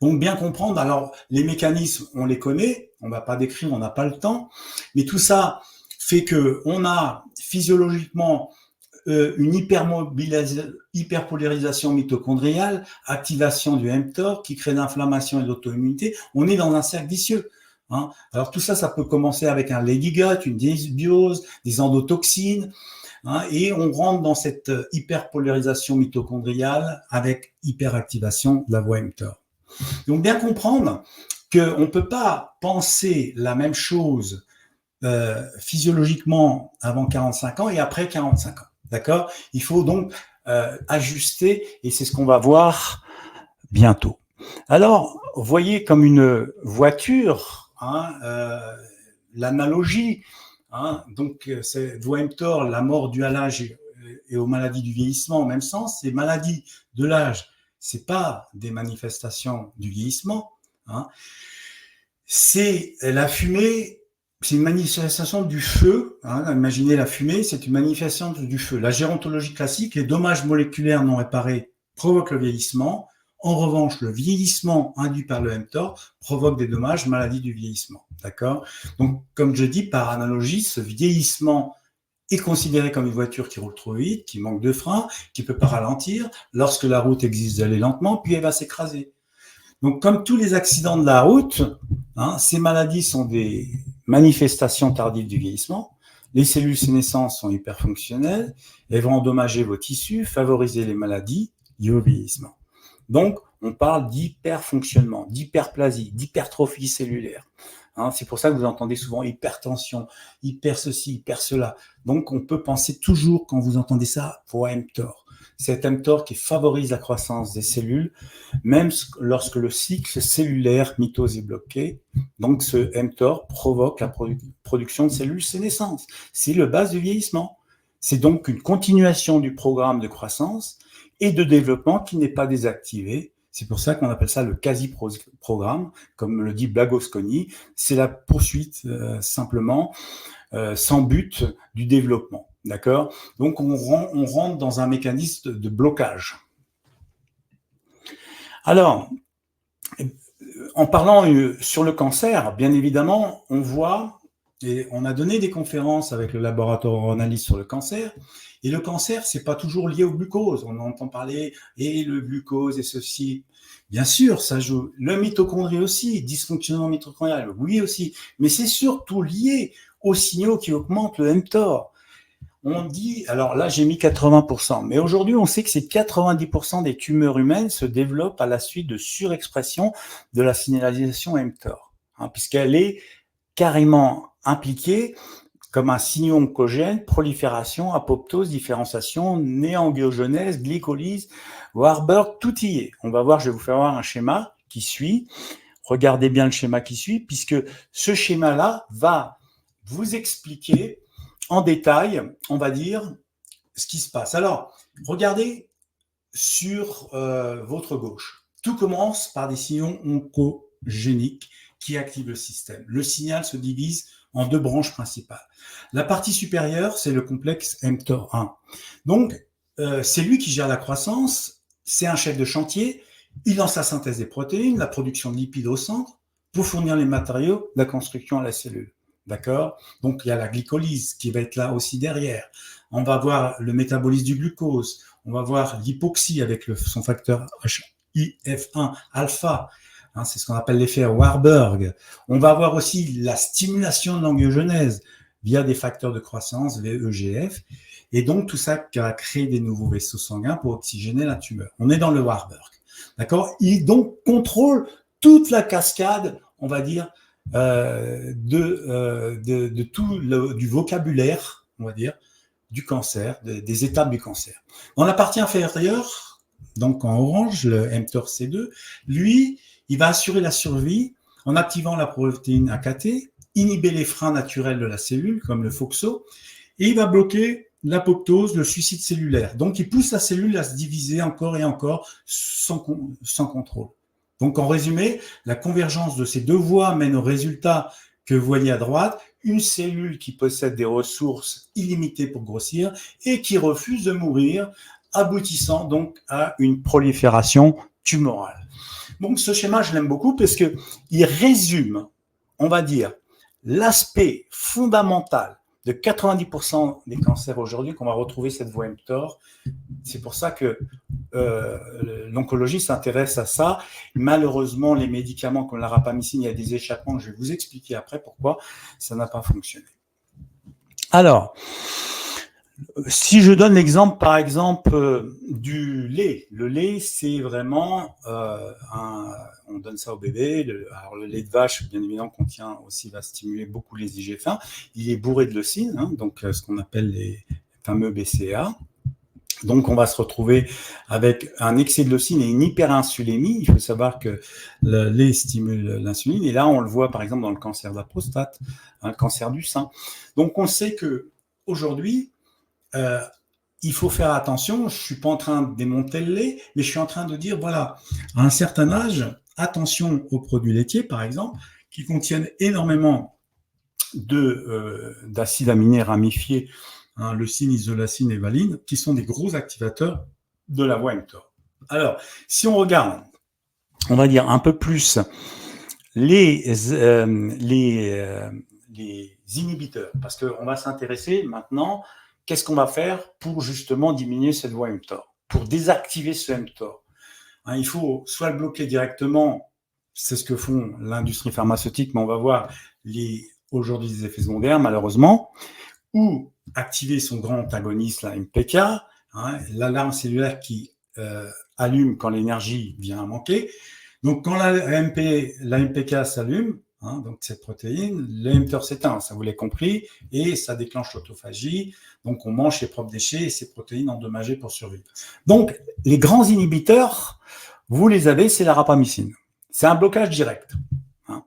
Donc, bien comprendre, alors les mécanismes, on les connaît, on ne va pas décrire, on n'a pas le temps, mais tout ça fait qu'on a physiologiquement une hyperpolarisation mitochondriale, activation du mTOR qui crée l'inflammation et l'auto-immunité. On est dans un cercle vicieux. Hein. Alors tout ça, ça peut commencer avec un leaky gut, une dysbiose, des endotoxines, hein, et on rentre dans cette hyperpolarisation mitochondriale avec hyperactivation de la voie mTOR. Donc bien comprendre qu'on ne peut pas penser la même chose physiologiquement avant 45 ans et après 45 ans. D'accord? Il faut donc ajuster, et c'est ce qu'on va voir bientôt. Alors, vous voyez comme une voiture, hein, l'analogie, hein, donc c'est voie mTOR, la mort due à l'âge et aux maladies du vieillissement, au même sens. Ces maladies de l'âge, c'est pas des manifestations du vieillissement, hein, c'est la fumée. C'est une manifestation du feu. Hein, imaginez la fumée, c'est une manifestation du feu. La gérontologie classique, les dommages moléculaires non réparés provoquent le vieillissement. En revanche, le vieillissement induit par le mTOR provoque des dommages, maladies du vieillissement. D'accord? Donc, comme je dis, par analogie, ce vieillissement est considéré comme une voiture qui roule trop vite, qui manque de frein, qui ne peut pas ralentir. Lorsque la route existe d'aller lentement, puis elle va s'écraser. Donc, comme tous les accidents de la route, hein, ces maladies sont des manifestations tardives du vieillissement. Les cellules sénescentes sont hyperfonctionnelles, elles vont endommager vos tissus, favoriser les maladies liées au vieillissement. Donc, on parle d'hyperfonctionnement, d'hyperplasie, d'hypertrophie cellulaire. Hein, c'est pour ça que vous entendez souvent hypertension, hyper ceci, hyper cela. Donc, on peut penser toujours, quand vous entendez ça, voie mTOR. C'est mTOR qui favorise la croissance des cellules, même lorsque le cycle cellulaire mitose est bloqué. Donc, ce mTOR provoque la production de cellules sénescentes. C'est le base du vieillissement. C'est donc une continuation du programme de croissance et de développement qui n'est pas désactivé. C'est pour ça qu'on appelle ça le quasi-programme, comme le dit Blagosconi. C'est la poursuite simplement, sans but, du développement. D'accord? Donc, on rentre dans un mécanisme de blocage. Alors, en parlant sur le cancer, bien évidemment, on voit, et on a donné des conférences avec le laboratoire Analyse sur le cancer, et le cancer, c'est pas toujours lié au glucose. On entend parler, et le glucose et ceci. Bien sûr, ça joue. Le mitochondrie aussi, dysfonctionnement mitochondrial, oui aussi. Mais c'est surtout lié aux signaux qui augmentent le mTOR. On dit, alors là j'ai mis 80%, mais aujourd'hui on sait que c'est 90% des tumeurs humaines se développent à la suite de surexpression de la signalisation mTOR, hein, puisqu'elle est carrément impliquée comme un signe oncogène, prolifération, apoptose, différenciation, néangiogenèse, glycolyse, Warburg, tout y est. On va voir, je vais vous faire voir un schéma qui suit. Regardez bien le schéma qui suit, puisque ce schéma-là va vous expliquer en détail, on va dire, ce qui se passe. Alors, regardez sur votre gauche. Tout commence par des signaux oncogéniques qui activent le système. Le signal se divise en deux branches principales. La partie supérieure, c'est le complexe mTOR1. Donc, c'est lui qui gère la croissance, c'est un chef de chantier, il lance la synthèse des protéines, la production de lipides au centre, pour fournir les matériaux de la construction à la cellule. D'accord? Donc, il y a la glycolyse qui va être là aussi derrière. On va voir le métabolisme du glucose. On va voir l'hypoxie avec son facteur HIF1 alpha. Hein, c'est ce qu'on appelle l'effet Warburg. On va avoir aussi la stimulation de l'angiogenèse via des facteurs de croissance, VEGF. Et donc, tout ça va créer des nouveaux vaisseaux sanguins pour oxygéner la tumeur. On est dans le Warburg. D'accord? Il donc contrôle toute la cascade, on va dire, de tout du vocabulaire, on va dire, du cancer, des étapes du cancer. Dans la partie inférieure, donc en orange, le mTOR C2, lui, il va assurer la survie en activant la protéine AKT, inhiber les freins naturels de la cellule, comme le FOXO, et il va bloquer l'apoptose, le suicide cellulaire. Donc, il pousse la cellule à se diviser encore et encore sans contrôle. Donc, en résumé, la convergence de ces deux voies mène au résultat que vous voyez à droite, une cellule qui possède des ressources illimitées pour grossir et qui refuse de mourir, aboutissant donc à une prolifération tumorale. Donc, ce schéma, je l'aime beaucoup parce qu'il résume, on va dire, l'aspect fondamental de 90% des cancers aujourd'hui, qu'on va retrouver cette voie mTOR. C'est pour ça que l'oncologie s'intéresse à ça. Malheureusement, les médicaments comme la rapamycine, il y a des échappements. Je vais vous expliquer après pourquoi ça n'a pas fonctionné. Alors, si je donne l'exemple, par exemple, du lait. Le lait, c'est vraiment on donne ça au bébé. Alors, le lait de vache, bien évidemment, va stimuler beaucoup les IGF-1. Il est bourré de leucine, hein, donc ce qu'on appelle les fameux BCA. Donc, on va se retrouver avec un excès de leucine et une hyperinsulémie. Il faut savoir que le lait stimule l'insuline. Et là, on le voit, par exemple, dans le cancer de la prostate, le cancer du sein. Donc, on sait que aujourd'hui, il faut faire attention. Je ne suis pas en train de démonter le lait, mais je suis en train de dire, voilà, à un certain âge, attention aux produits laitiers, par exemple, qui contiennent énormément d'acides aminés ramifiés, hein, leucine, isolacine et valine, qui sont des gros activateurs de la voie mTOR. Alors, si on regarde, on va dire un peu plus les inhibiteurs, parce qu'on va s'intéresser maintenant, qu'est-ce qu'on va faire pour justement diminuer cette voie mTOR, pour désactiver ce mTOR. Hein, il faut soit le bloquer directement, c'est ce que font l'industrie pharmaceutique, mais on va voir aujourd'hui des effets secondaires, malheureusement, ou activer son grand antagoniste, la MPK, hein, l'alarme cellulaire qui allume quand l'énergie vient à manquer. Donc, quand la MPK s'allume, hein, donc cette protéine, le mTOR s'éteint, ça vous l'avez compris, et ça déclenche l'autophagie. Donc, on mange ses propres déchets et ses protéines endommagées pour survivre. Donc, les grands inhibiteurs, vous les avez, c'est la rapamycine. C'est un blocage direct. Hein.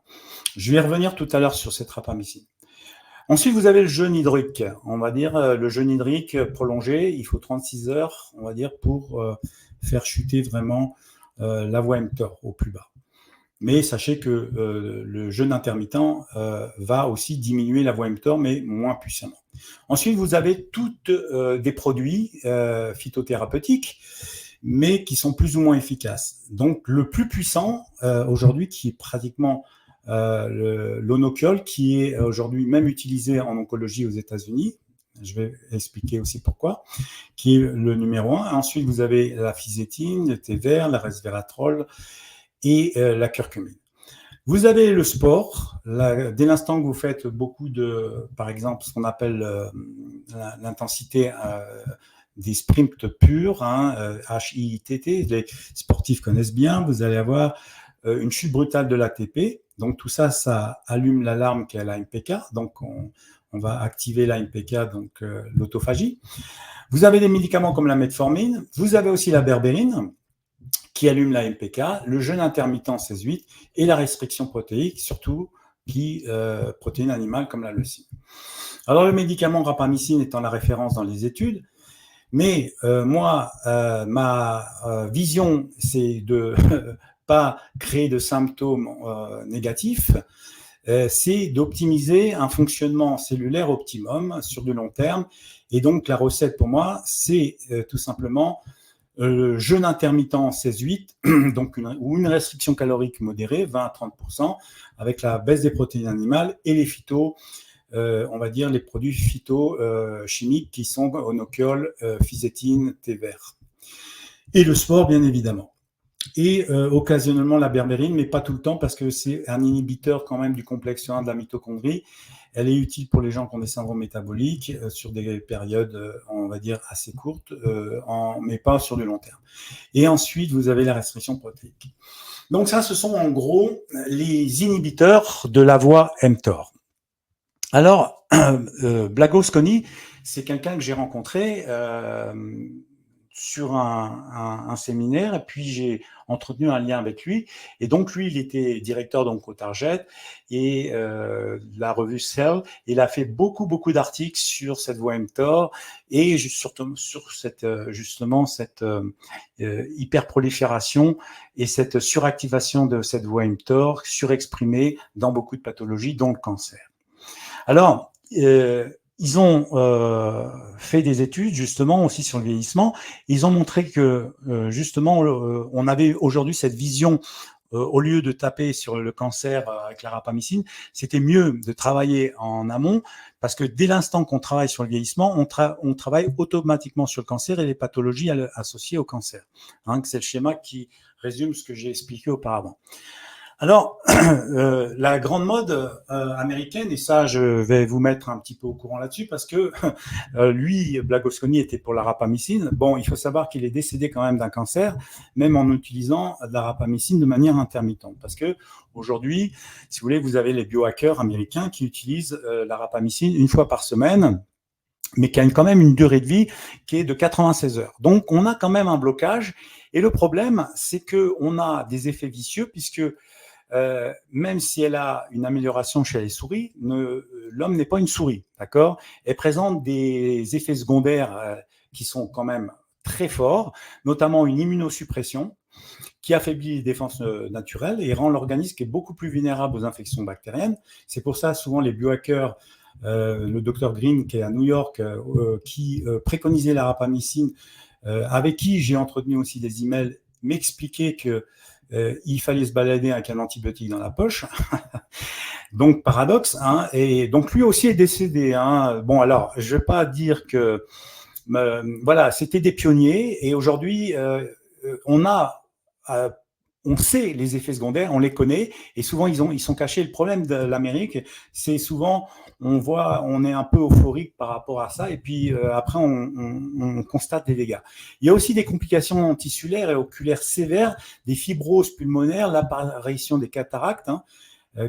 Je vais revenir tout à l'heure sur cette rapamycine. Ensuite, vous avez le jeûne hydrique. On va dire le jeûne hydrique prolongé, il faut 36 heures, on va dire, pour faire chuter vraiment la voie mTOR au plus bas. Mais sachez que le jeûne intermittent va aussi diminuer la voie mTOR, mais moins puissamment. Ensuite, vous avez toutes des produits phytothérapeutiques, mais qui sont plus ou moins efficaces. Donc, le plus puissant aujourd'hui, qui est pratiquement l'onokiol, qui est aujourd'hui même utilisé en oncologie aux États-Unis. Je vais expliquer aussi pourquoi, qui est le numéro 1. Ensuite, vous avez la fisétine, le thé vert, la resveratrol et la curcumine. Vous avez le sport. Dès l'instant que vous faites beaucoup par exemple, ce qu'on appelle l'intensité des sprints purs, hein, HIIT, les sportifs connaissent bien, vous allez avoir une chute brutale de l'ATP. Donc tout ça, ça allume l'alarme qui est la MPK. Donc on va activer la MPK, donc l'autophagie. Vous avez des médicaments comme la metformine. Vous avez aussi la berbérine qui allume la MPK, le jeûne intermittent 16-8 et la restriction protéique, surtout protéines animales comme la leucine. Alors le médicament rapamycine étant la référence dans les études, mais moi, ma vision, c'est de pas créer de symptômes négatifs, c'est d'optimiser un fonctionnement cellulaire optimum sur du long terme. Et donc, la recette pour moi, c'est tout simplement le jeûne intermittent 16-8, donc une restriction calorique modérée, 20 à 30%, avec la baisse des protéines animales et les on va dire les produits phytochimiques qui sont onokiol, fisétine, thé vert. Et le sport, bien évidemment. et occasionnellement la berbérine, mais pas tout le temps parce que c'est un inhibiteur quand même du complexe 1 de la mitochondrie. Elle est utile pour les gens qui ont des syndromes métaboliques sur des périodes, on va dire, assez courtes, mais pas sur du long terme. Et ensuite, vous avez la restriction protéique. Donc ça, ce sont en gros les inhibiteurs de la voie mTOR. Alors, Blagosconi, c'est quelqu'un que j'ai rencontré sur un séminaire, et puis j'ai entretenu un lien avec lui. Et donc, lui, il était directeur donc, au Target et la revue Cell. Il a fait beaucoup d'articles sur cette voie mTOR et surtout sur cette, justement cette hyperprolifération et cette suractivation de cette voie mTOR surexprimée dans beaucoup de pathologies, dont le cancer. Alors, ils ont fait des études justement aussi sur le vieillissement. Ils ont montré que justement, on avait aujourd'hui cette vision, au lieu de taper sur le cancer avec la rapamycine, c'était mieux de travailler en amont parce que dès l'instant qu'on travaille sur le vieillissement, on travaille automatiquement sur le cancer et les pathologies associées au cancer. Hein, c'est le schéma qui résume ce que j'ai expliqué auparavant. Alors, la grande mode américaine, et ça, je vais vous mettre un petit peu au courant là-dessus, parce que lui, Blagosconi, était pour la rapamycine. Bon, il faut savoir qu'il est décédé quand même d'un cancer, même en utilisant de la rapamycine de manière intermittente. Parce que aujourd'hui, si vous voulez, vous avez les biohackers américains qui utilisent la rapamycine une fois par semaine, mais qui a quand même une durée de vie qui est de 96 heures. Donc, on a quand même un blocage. Et le problème, c'est que on a des effets vicieux, puisque même si elle a une amélioration chez les souris, l'homme n'est pas une souris, d'accord? Elle présente des effets secondaires qui sont quand même très forts, notamment une immunosuppression qui affaiblit les défenses naturelles et rend l'organisme qui est beaucoup plus vulnérable aux infections bactériennes. C'est pour ça, souvent, les biohackers, le docteur Green, qui est à New York, qui préconisait la rapamycine, avec qui j'ai entretenu aussi des emails, m'expliquait que il fallait se balader avec un antibiotique dans la poche. Donc, paradoxe. Hein, et donc, lui aussi est décédé. Hein. Bon, alors, je ne vais pas dire que... voilà, c'était des pionniers. Et aujourd'hui, on sait les effets secondaires, on les connaît. Et souvent, ils sont cachés. Le problème de l'Amérique, c'est souvent, on est un peu euphorique par rapport à ça. Et puis, après, on constate des dégâts. Il y a aussi des complications tissulaires et oculaires sévères, des fibroses pulmonaires, l'apparition des cataractes, hein,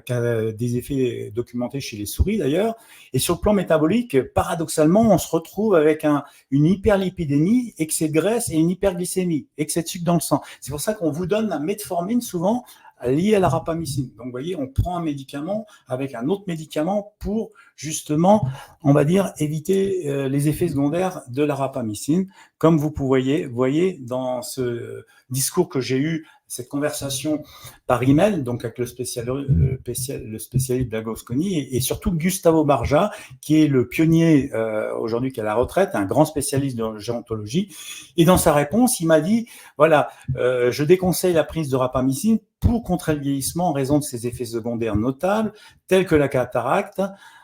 qui a des effets documentés chez les souris d'ailleurs. Et sur le plan métabolique, paradoxalement, on se retrouve avec une hyperlipidémie, excès de graisse et une hyperglycémie, excès de sucre dans le sang. C'est pour ça qu'on vous donne la metformine souvent liée à la rapamycine. Donc, vous voyez, on prend un médicament avec un autre médicament pour justement, on va dire, éviter les effets secondaires de la rapamycine. Comme vous voyez dans ce discours que j'ai eu, cette conversation par email, donc avec le spécialiste Blagosconi et surtout Gustavo Barja, qui est le pionnier aujourd'hui qui est à la retraite, un grand spécialiste de gérontologie. Et dans sa réponse, il m'a dit, voilà, je déconseille la prise de rapamycine pour contrer le vieillissement en raison de ses effets secondaires notables, tels que la cataracte.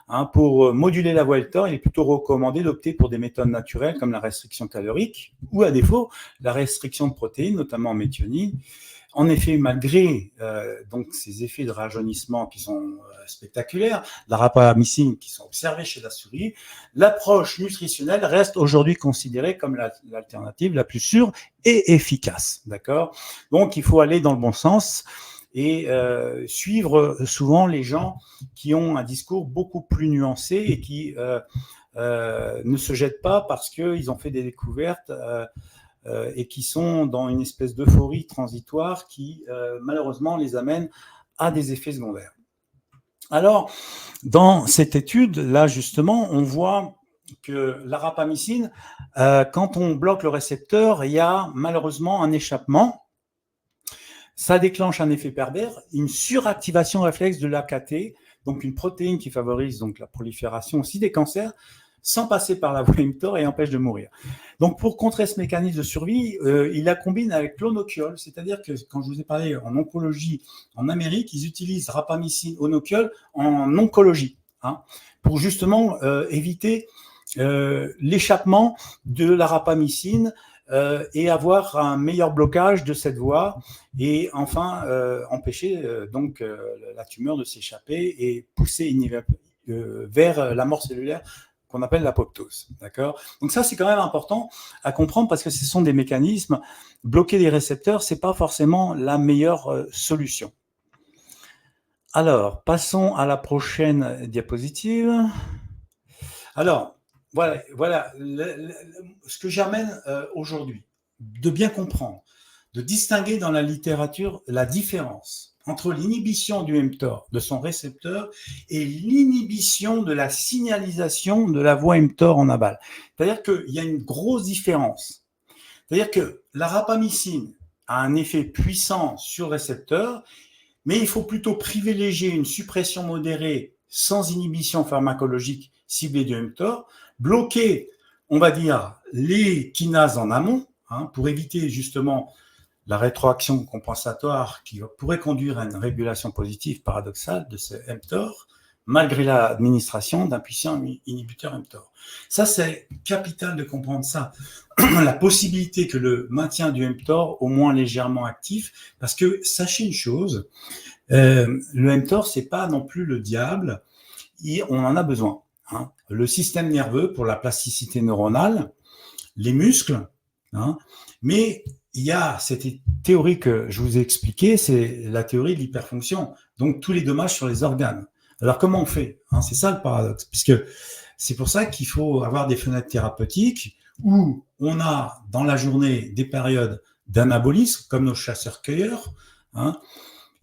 Hein, pour moduler la voie mTOR, il est plutôt recommandé d'opter pour des méthodes naturelles comme la restriction calorique ou, à défaut, la restriction de protéines, notamment en méthionine. En effet, malgré donc ces effets de rajeunissement qui sont spectaculaires, la rapamycine qui sont observés chez la souris, l'approche nutritionnelle reste aujourd'hui considérée comme l'alternative la plus sûre et efficace. D'accord ? Donc, il faut aller dans le bon sens et suivre souvent les gens qui ont un discours beaucoup plus nuancé et qui ne se jettent pas parce qu'ils ont fait des découvertes et qui sont dans une espèce d'euphorie transitoire qui, malheureusement, les amène à des effets secondaires. Alors, dans cette étude-là, justement, on voit que la rapamycine, quand on bloque le récepteur, il y a malheureusement un échappement. Ça déclenche un effet pervers, une suractivation réflexe de l'AKT, donc une protéine qui favorise donc la prolifération aussi des cancers, sans passer par la voie mTOR et empêche de mourir. Donc, pour contrer ce mécanisme de survie, il la combine avec l'onoquiol, c'est-à-dire que, quand je vous ai parlé en oncologie, en Amérique, ils utilisent rapamycine, onoquiol en oncologie, hein, pour justement éviter l'échappement de la rapamycine et avoir un meilleur blocage de cette voie et enfin empêcher donc la tumeur de s'échapper et pousser vers la mort cellulaire qu'on appelle l'apoptose. D'accord ? Donc ça, c'est quand même important à comprendre parce que ce sont des mécanismes. Bloquer les récepteurs, c'est pas forcément la meilleure solution. Alors, passons à la prochaine diapositive. Alors, voilà ce que j'amène aujourd'hui, de bien comprendre, de distinguer dans la littérature la différence entre l'inhibition du mTOR, de son récepteur, et l'inhibition de la signalisation de la voie mTOR en aval. C'est-à-dire qu'il y a une grosse différence. C'est-à-dire que la rapamycine a un effet puissant sur le récepteur, mais il faut plutôt privilégier une suppression modérée sans inhibition pharmacologique ciblée du mTOR, bloquer, on va dire, les kinases en amont, pour éviter justement la rétroaction compensatoire qui pourrait conduire à une régulation positive paradoxale de ce mTOR, malgré l'administration d'un puissant inhibiteur mTOR. Ça, c'est capital de comprendre ça. La possibilité que le maintien du mTOR au moins légèrement actif, parce que sachez une chose, le mTOR, c'est pas non plus le diable, on en a besoin. Le système nerveux pour la plasticité neuronale, les muscles, mais il y a cette théorie que je vous ai expliquée, c'est la théorie de l'hyperfonction, donc tous les dommages sur les organes. Alors comment on fait ? C'est ça le paradoxe, puisque c'est pour ça qu'il faut avoir des fenêtres thérapeutiques où on a dans la journée des périodes d'anabolisme, comme nos chasseurs-cueilleurs,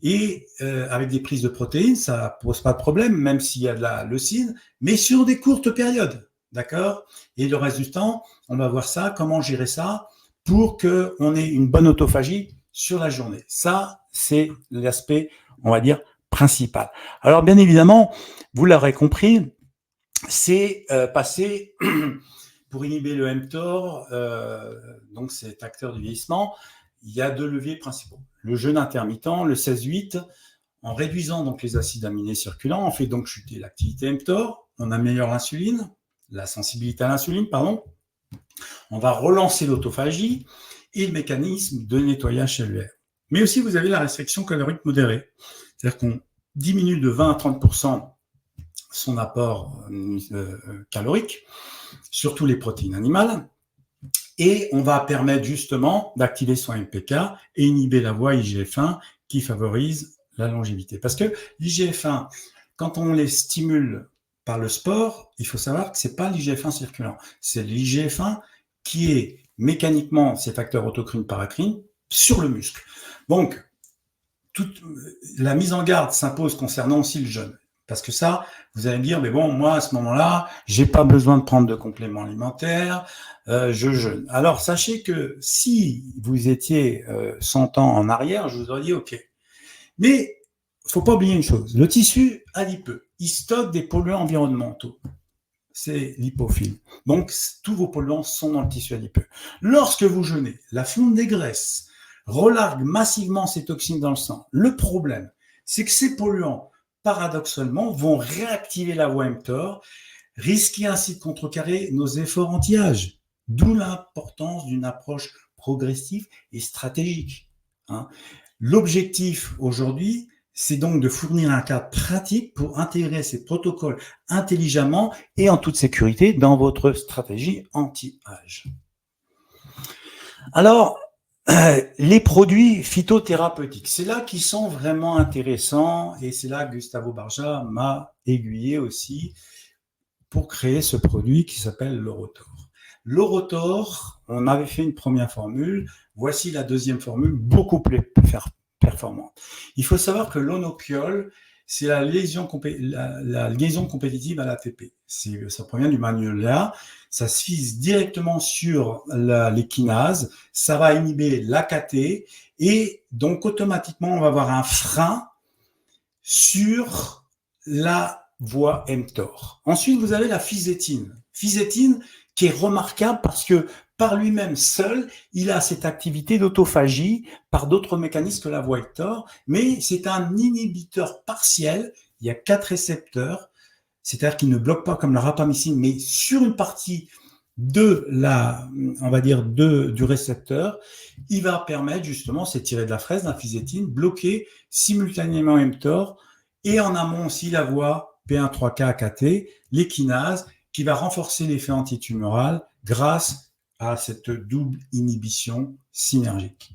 et avec des prises de protéines, ça pose pas de problème, même s'il y a de la leucine, mais sur des courtes périodes, d'accord ? Et le reste du temps, on va voir ça, comment gérer ça pour qu'on ait une bonne autophagie sur la journée. Ça, c'est l'aspect, on va dire, principal. Alors, bien évidemment, vous l'aurez compris, c'est passer pour inhiber le mTOR, donc cet acteur du vieillissement, il y a deux leviers principaux. Le jeûne intermittent, le 16-8, en réduisant donc les acides aminés circulants, on fait donc chuter l'activité mTOR, on améliore l'insuline, la sensibilité à l'insuline, pardon. On va relancer l'autophagie et le mécanisme de nettoyage cellulaire. Mais aussi, vous avez la restriction calorique modérée. C'est-à-dire qu'on diminue de 20 à 30% son apport calorique, surtout les protéines animales, et on va permettre justement d'activer son MPK et inhiber la voie IGF-1 qui favorise la longévité. Parce que l'IGF-1, quand on les stimule par le sport, il faut savoir que c'est pas l'IGF-1 circulant, c'est l'IGF-1 qui est mécaniquement ces facteurs autocrine paracrine sur le muscle. Donc, toute la mise en garde s'impose concernant aussi le jeûne. Parce que ça, vous allez me dire, mais bon, moi, à ce moment-là, j'ai pas besoin de prendre de compléments alimentaires, je jeûne. Alors, sachez que si vous étiez 100 ans en arrière, je vous aurais dit, OK. Mais, faut pas oublier une chose, le tissu adipeux, il stocke des polluants environnementaux. C'est l'hypophyse. Donc, tous vos polluants sont dans le tissu adipeux. Lorsque vous jeûnez, la fonte des graisses relargue massivement ces toxines dans le sang. Le problème, c'est que ces polluants, paradoxalement, vont réactiver la voie mTOR, risquer ainsi de contrecarrer nos efforts anti-âge. D'où l'importance d'une approche progressive et stratégique. L'objectif aujourd'hui, c'est donc de fournir un cadre pratique pour intégrer ces protocoles intelligemment et en toute sécurité dans votre stratégie anti-âge. Alors, les produits phytothérapeutiques, c'est là qu'ils sont vraiment intéressants et c'est là que Gustavo Barja m'a aiguillé aussi pour créer ce produit qui s'appelle l'Orotor. L'Orotor, on avait fait une première formule, voici la deuxième formule, beaucoup plus performante. Il faut savoir que l'onopiol, c'est la liaison compétitive à l'ATP. Ça provient du magnolia, ça se fixe directement sur les kinases, ça va inhiber l'AKT et donc automatiquement on va avoir un frein sur la voie mTOR. Ensuite vous avez la fisétine. Fisétine qui est remarquable parce que par lui-même seul, il a cette activité d'autophagie par d'autres mécanismes que la voie mTOR, mais c'est un inhibiteur partiel. Il y a 4 récepteurs, c'est-à-dire qu'il ne bloque pas comme la rapamycine, mais sur une partie on va dire du récepteur, il va permettre justement, c'est tiré de la fraise, l'infizétine, bloquer simultanément mTOR et en amont aussi la voie P1,3K-AKT, l'équinase, qui va renforcer l'effet antitumoral grâce à cette double inhibition synergique.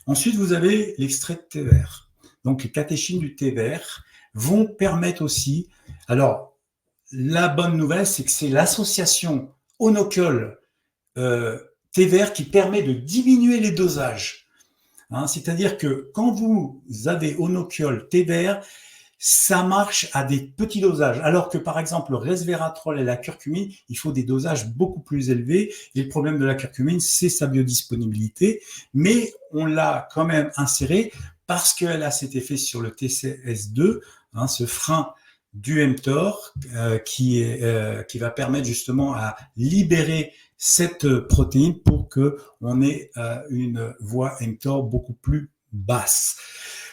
Ensuite, vous avez l'extrait de thé vert. Donc, les catéchines du thé vert vont permettre aussi. Alors, la bonne nouvelle, c'est que c'est l'association Onocol thé vert qui permet de diminuer les dosages. C'est-à-dire que quand vous avez Onocol thé vert, ça marche à des petits dosages, alors que par exemple le resveratrol et la curcumine, il faut des dosages beaucoup plus élevés. Et le problème de la curcumine, c'est sa biodisponibilité, mais on l'a quand même insérée parce qu'elle a cet effet sur le TCS2, ce frein du mTOR qui va permettre justement à libérer cette protéine pour que on ait une voie mTOR beaucoup plus basse.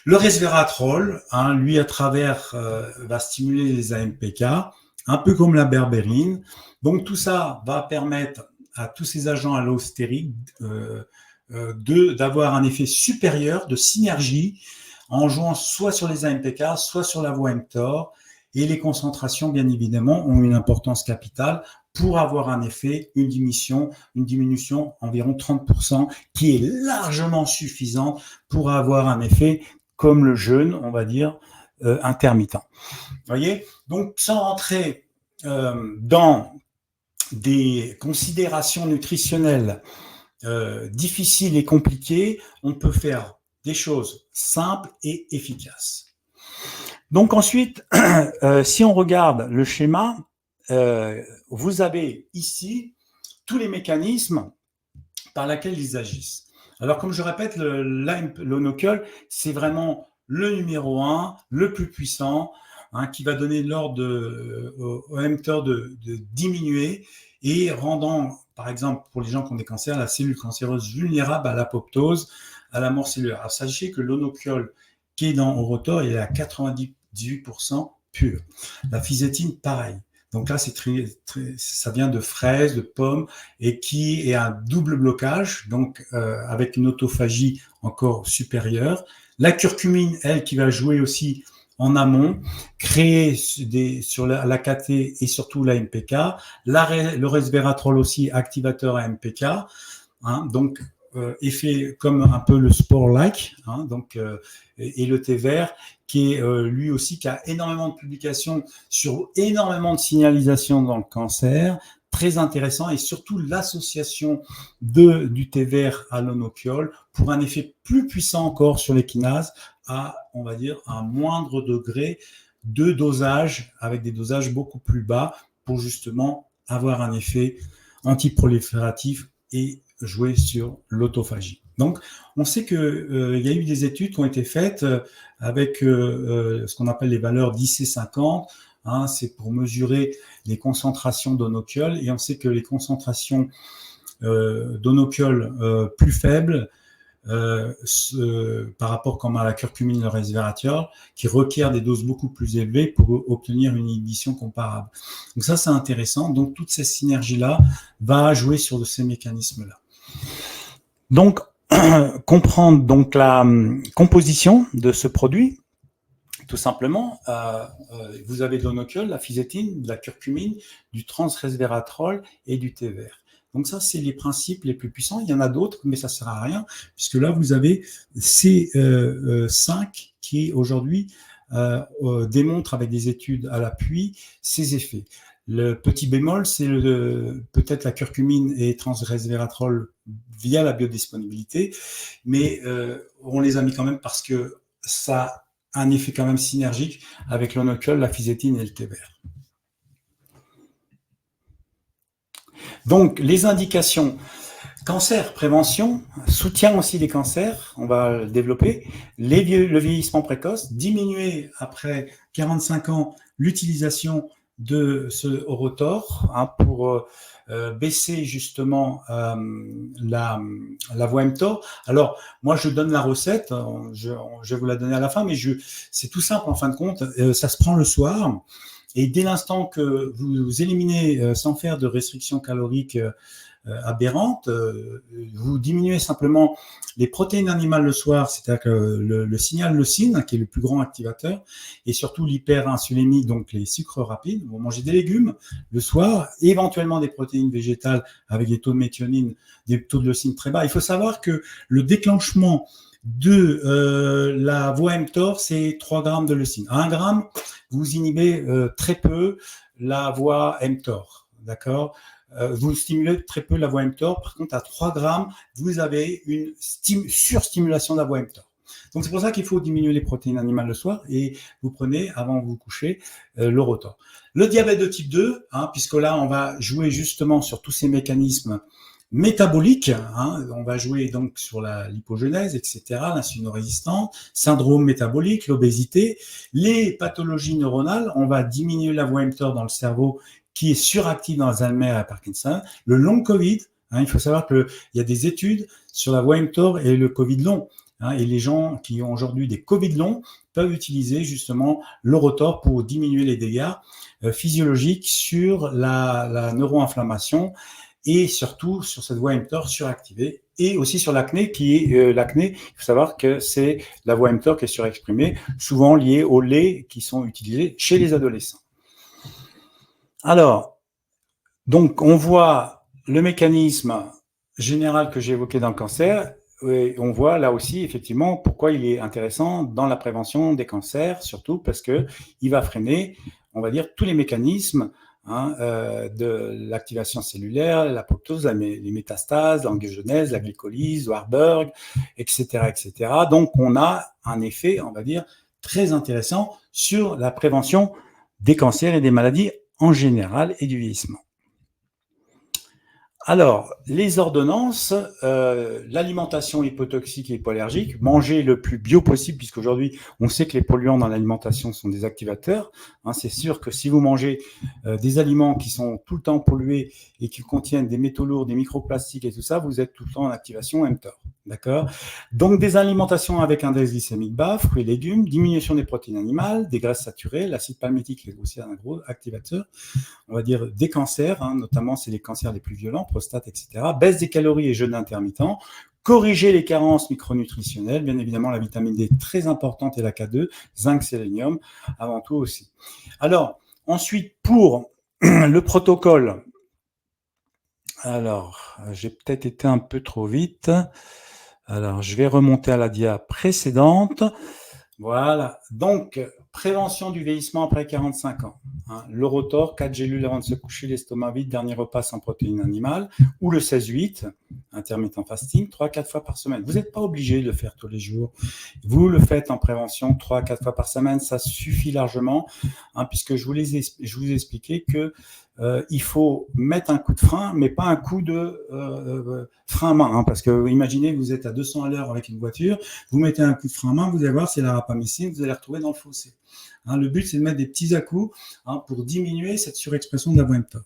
Le resveratrol, lui à travers va stimuler les AMPK, un peu comme la berbérine. Donc tout ça va permettre à tous ces agents allostériques d'avoir un effet supérieur de synergie en jouant soit sur les AMPK, soit sur la voie mTOR. Et les concentrations, bien évidemment, ont une importance capitale pour avoir un effet, une diminution environ 30%, qui est largement suffisante pour avoir un effet comme le jeûne, on va dire, intermittent. Vous voyez ? Donc, sans rentrer dans des considérations nutritionnelles difficiles et compliquées, on peut faire des choses simples et efficaces. Donc ensuite, si on regarde le schéma, vous avez ici tous les mécanismes par lesquels ils agissent. Alors, comme je répète, l'Onocol, c'est vraiment le numéro 1, le plus puissant, qui va donner l'ordre au mTOR de diminuer et rendant, par exemple, pour les gens qui ont des cancers, la cellule cancéreuse vulnérable à l'apoptose, à la mort cellulaire. Alors, sachez que l'Onocol qui est dans Orotor, il est à 98% pur. La fisétine, pareil. Donc là, ça vient de fraises, de pommes, et qui est un double blocage, donc avec une autophagie encore supérieure. La curcumine, elle, qui va jouer aussi en amont, créer sur la KT et surtout la MPK. Le resveratrol aussi, activateur à MPK. Donc, effet comme un peu le sport-like, et le thé vert, qui est lui aussi, qui a énormément de publications sur énormément de signalisation dans le cancer, très intéressant, et surtout l'association du thé vert à l'Onocol pour un effet plus puissant encore sur les kinases à, on va dire, un moindre degré de dosage, avec des dosages beaucoup plus bas pour justement avoir un effet antiprolifératif et jouer sur l'autophagie. Donc, on sait que y a eu des études qui ont été faites avec ce qu'on appelle les valeurs d'IC50. C'est pour mesurer les concentrations d'Onocol, et on sait que les concentrations d'Onocol plus faibles par rapport comme à la curcumine, le resveratrol, qui requiert des doses beaucoup plus élevées pour obtenir une inhibition comparable. Donc ça, c'est intéressant. Donc toute cette synergie-là va jouer sur ces mécanismes-là. Donc comprendre donc la composition de ce produit, tout simplement, vous avez de l'Onocol, la fisétine, de la curcumine, du transresveratrol et du thé vert. Donc ça, c'est les principes les plus puissants. Il y en a d'autres, mais ça ne sert à rien, puisque là, vous avez ces 5 qui, aujourd'hui, démontrent avec des études à l'appui ces effets. Le petit bémol, c'est peut-être la curcumine et transresveratrol via la biodisponibilité, mais on les a mis quand même parce que ça a un effet quand même synergique avec l'Onocol, la fisétine et le thé vert. Donc, les indications: cancer, prévention, soutien aussi des cancers, on va le développer, le vieillissement précoce, diminuer après 45 ans l'utilisation de ce Orotor pour baisser justement la voie mTOR. Alors, moi, je donne la recette, je vais vous la donner à la fin, mais c'est tout simple en fin de compte, ça se prend le soir. Et dès l'instant que vous éliminez sans faire de restriction calorique aberrante, vous diminuez simplement les protéines animales le soir, c'est-à-dire que le signal leucine, qui est le plus grand activateur, et surtout l'hyperinsulémie, donc les sucres rapides. Vous mangez des légumes le soir, éventuellement des protéines végétales avec des taux de méthionine, des taux de leucine très bas. Il faut savoir que le déclenchement de la voie mTOR, c'est 3 grammes de leucine. À 1 gramme, vous inhibez très peu la voie mTOR, d'accord ? Vous stimulez très peu la voie mTOR. Par contre, à 3 grammes, vous avez une surstimulation de la voie mTOR. Donc, c'est pour ça qu'il faut diminuer les protéines animales le soir et vous prenez, avant de vous coucher, l'Orotor. Le diabète de type 2, puisque là, on va jouer justement sur tous ces mécanismes métaboliques. On va jouer donc sur la lipogénèse, etc., l'insulinorésistance, syndrome métabolique, l'obésité, les pathologies neuronales. On va diminuer la voie mTOR dans le cerveau qui est suractif dans Alzheimer et Parkinson, le long Covid. Il faut savoir qu'il y a des études sur la voie mTOR et le Covid long. Et les gens qui ont aujourd'hui des Covid longs peuvent utiliser justement l'Orotor pour diminuer les dégâts physiologiques sur la neuroinflammation et surtout sur cette voie mTOR suractivée et aussi sur l'acné qui est l'acné. Il faut savoir que c'est la voie mTOR qui est surexprimée, souvent liée aux laits qui sont utilisés chez les adolescents. Alors, donc, on voit le mécanisme général que j'ai évoqué dans le cancer, et on voit là aussi, effectivement, pourquoi il est intéressant dans la prévention des cancers, surtout parce qu'il va freiner, on va dire, tous les mécanismes de l'activation cellulaire, l'apoptose, les métastases, l'angiogenèse, la glycolyse, Warburg, etc., etc. Donc, on a un effet, on va dire, très intéressant sur la prévention des cancers et des maladies en général et du vieillissement. Alors, les ordonnances, l'alimentation hypotoxique et hypoallergique, manger le plus bio possible, puisqu'aujourd'hui, on sait que les polluants dans l'alimentation sont des activateurs. C'est sûr que si vous mangez des aliments qui sont tout le temps pollués et qui contiennent des métaux lourds, des microplastiques et tout ça, vous êtes tout le temps en activation mTOR. D'accord ? Donc, des alimentations avec index glycémique bas, fruits et légumes, diminution des protéines animales, des graisses saturées, l'acide palmitique est aussi un gros activateur, on va dire des cancers, notamment c'est les cancers les plus violents, prostate, etc. Baisse des calories et jeûne intermittent, corriger les carences micronutritionnelles, bien évidemment la vitamine D très importante et la K2, zinc, sélénium, avant tout aussi. Alors, ensuite, pour le protocole, alors, j'ai peut-être été un peu trop vite. Alors, je vais remonter à la dia précédente. Voilà. Donc, prévention du vieillissement après 45 ans. L'Orotor, 4 gélules avant de se coucher, l'estomac vide, dernier repas sans protéines animales, ou le 16-8, intermittent fasting, 3-4 fois par semaine. Vous n'êtes pas obligé de le faire tous les jours. Vous le faites en prévention 3-4 fois par semaine, ça suffit largement, puisque je vous ai expliqué que il faut mettre un coup de frein, mais pas un coup de frein à main, parce que imaginez, vous êtes à 200 à l'heure avec une voiture, vous mettez un coup de frein à main, vous allez voir, c'est la rapamycine, vous allez la retrouver dans le fossé. Le but, c'est de mettre des petits à-coups pour diminuer cette surexpression de la voie mTOR.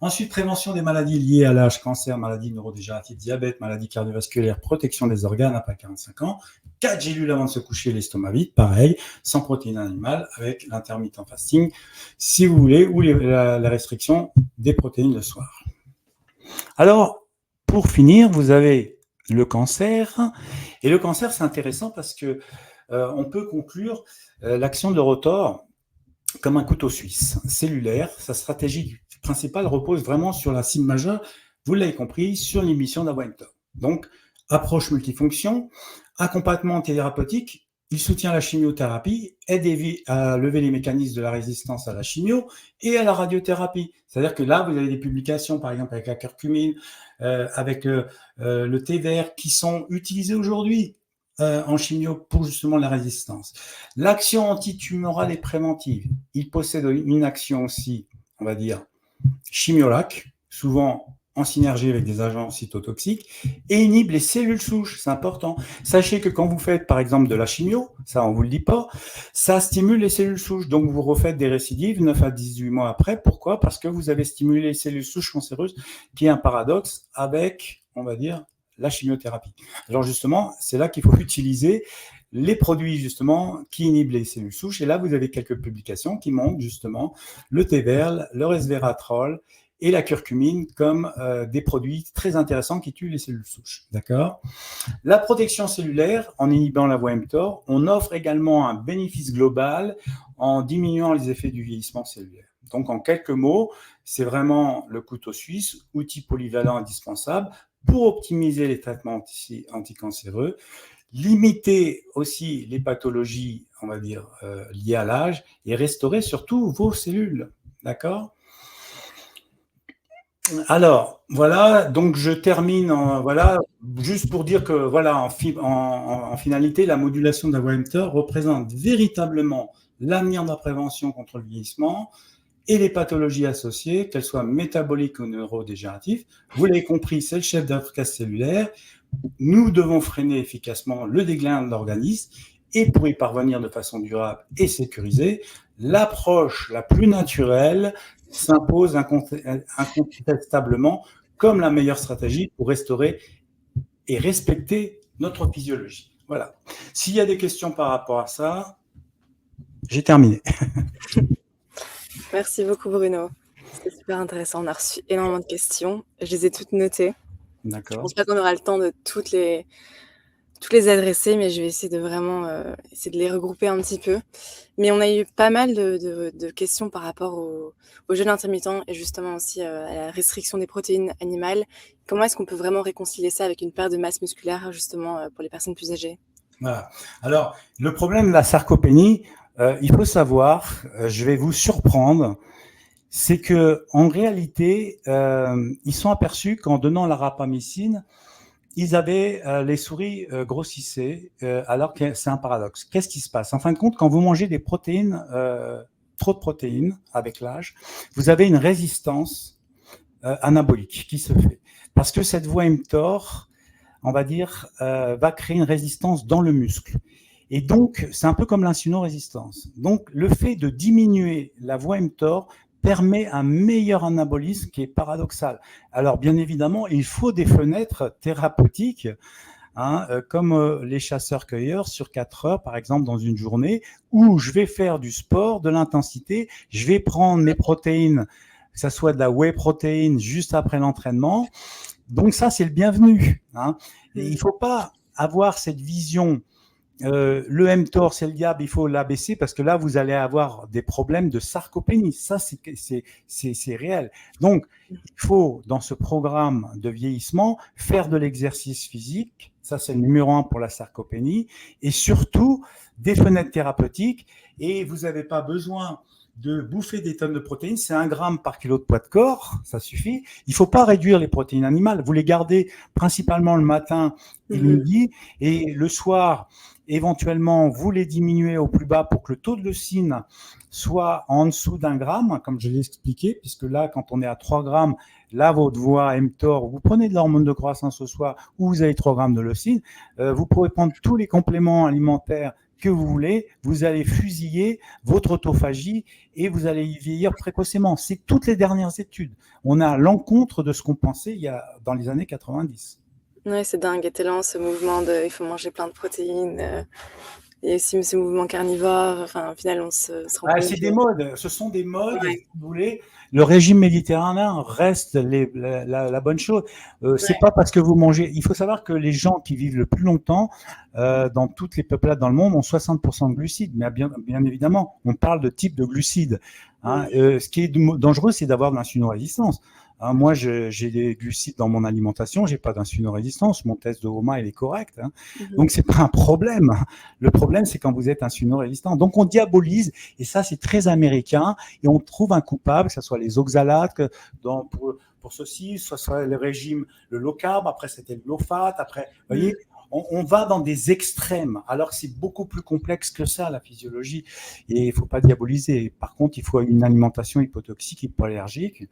Ensuite, prévention des maladies liées à l'âge, cancer, maladies neurodégénératives, diabète, maladies cardiovasculaires, protection des organes après 45 ans, 4 gélules avant de se coucher, l'estomac vide, pareil, sans protéines animales, avec l'intermittent fasting, si vous voulez, ou la restriction des protéines le soir. Alors, pour finir, vous avez le cancer, et le cancer, c'est intéressant parce que on peut conclure l'action de l'Orotor comme un couteau suisse cellulaire. Sa stratégie principale repose vraiment sur la cible majeure, vous l'avez compris, sur l'inhibition de la voie mTOR. Donc, approche multifonction, accompagnement thérapeutique, il soutient la chimiothérapie, aide à lever les mécanismes de la résistance à la chimio et à la radiothérapie. C'est-à-dire que là, vous avez des publications, par exemple avec la curcumine, avec le thé vert, qui sont utilisées aujourd'hui en chimio pour justement la résistance. L'action antitumorale est préventive. Il possède une action aussi, on va dire, chimiolaque, souvent en synergie avec des agents cytotoxiques, et inhibe les cellules souches, c'est important. Sachez que quand vous faites par exemple de la chimio, ça on vous le dit pas, ça stimule les cellules souches, donc vous refaites des récidives 9 à 18 mois après. Pourquoi ? Parce que vous avez stimulé les cellules souches cancéreuses, qui est un paradoxe avec, on va dire, la chimiothérapie. Alors justement, c'est là qu'il faut utiliser les produits justement qui inhibent les cellules souches. Et là, vous avez quelques publications qui montrent justement le thé vert, le resveratrol et la curcumine comme des produits très intéressants qui tuent les cellules souches. D'accord ? La protection cellulaire, en inhibant la voie mTOR, on offre également un bénéfice global en diminuant les effets du vieillissement cellulaire. Donc, en quelques mots, c'est vraiment le couteau suisse, outil polyvalent indispensable pour optimiser les traitements anticancéreux, limiter aussi les pathologies, on va dire, liées à l'âge et restaurer surtout vos cellules. D'accord ? Alors, voilà, donc je termine juste pour dire que en finalité, la modulation de la voie mTOR représente véritablement l'avenir de la prévention contre le vieillissement et les pathologies associées, qu'elles soient métaboliques ou neurodégénératives. Vous l'avez compris, c'est le chef d'efficacité cellulaire. Nous devons freiner efficacement le déclin de l'organisme et pour y parvenir de façon durable et sécurisée, l'approche la plus naturelle s'impose incontestablement comme la meilleure stratégie pour restaurer et respecter notre physiologie. Voilà. S'il y a des questions par rapport à ça, j'ai terminé. Merci beaucoup Bruno. C'était super intéressant. On a reçu énormément de questions. Je les ai toutes notées. D'accord. Je pense pas qu'on aura le temps de toutes les adresser, mais je vais essayer de vraiment essayer de les regrouper un petit peu. Mais on a eu pas mal de questions par rapport au jeûne intermittent et justement aussi à la restriction des protéines animales. Comment est-ce qu'on peut vraiment réconcilier ça avec une perte de masse musculaire justement pour les personnes plus âgées ? Voilà. Alors, le problème de la sarcopénie, il faut savoir, je vais vous surprendre, c'est que en réalité, ils sont aperçus qu'en donnant la rapamycine, ils avaient les souris grossissaient, alors que c'est un paradoxe. Qu'est-ce qui se passe ? En fin de compte, quand vous mangez des protéines, trop de protéines avec l'âge, vous avez une résistance anabolique qui se fait. Parce que cette voie mTOR, on va dire, va créer une résistance dans le muscle. Et donc, c'est un peu comme l'insulino-résistance. Donc, le fait de diminuer la voie mTOR permet un meilleur anabolisme qui est paradoxal. Alors, bien évidemment, il faut des fenêtres thérapeutiques, comme les chasseurs-cueilleurs sur 4 heures, par exemple, dans une journée, où je vais faire du sport, de l'intensité, je vais prendre mes protéines, que ce soit de la whey protéine juste après l'entraînement. Donc ça, c'est le bienvenu. Et il ne faut pas avoir cette vision le mTOR, c'est le diable, il faut l'abaisser parce que là, vous allez avoir des problèmes de sarcopénie. Ça, c'est réel. Donc, il faut, dans ce programme de vieillissement, faire de l'exercice physique. Ça, c'est le numéro 1 pour la sarcopénie. Et surtout, des fenêtres thérapeutiques. Et vous n'avez pas besoin de bouffer des tonnes de protéines, c'est 1 gramme par kilo de poids de corps, ça suffit. Il ne faut pas réduire les protéines animales, vous les gardez principalement le matin et le midi, et le soir, éventuellement, vous les diminuez au plus bas pour que le taux de leucine soit en dessous d'1 gramme, comme je l'ai expliqué, puisque là, quand on est à 3 grammes, là, votre voie mTOR, vous prenez de l'hormone de croissance au soir, où vous avez 3 grammes de leucine, vous pourrez prendre tous les compléments alimentaires que vous voulez, vous allez fusiller votre autophagie et vous allez y vieillir précocement. C'est toutes les dernières études. On a l'encontre de ce qu'on pensait dans les années 90. Ouais, c'est dingue. Et tellement ce mouvement de il faut manger plein de protéines. Et aussi ce mouvement carnivore. Enfin, au final, on se rend compte. C'est des modes. Ce sont des modes, si vous voulez. Le régime méditerranéen reste la bonne chose. C'est pas parce que vous mangez. Il faut savoir que les gens qui vivent le plus longtemps dans toutes les peuplades dans le monde ont 60% de glucides. Mais bien évidemment, on parle de type de glucides. Ce qui est dangereux, c'est d'avoir de l'insulino-résistance. Moi, j'ai des glucides dans mon alimentation, j'ai pas d'insulino-résistance, mon test de HOMA, il est correct. Donc, c'est pas un problème. Le problème, c'est quand vous êtes insulino-résistant. Donc, on diabolise, et ça, c'est très américain, et on trouve un coupable, que ce soit les oxalates, pour ceci, soit le régime, le low carb, après c'était le low fat, après, vous voyez, on va dans des extrêmes, alors que c'est beaucoup plus complexe que ça, la physiologie, et il ne faut pas diaboliser. Par contre, il faut une alimentation hypotoxique, hypoallergique,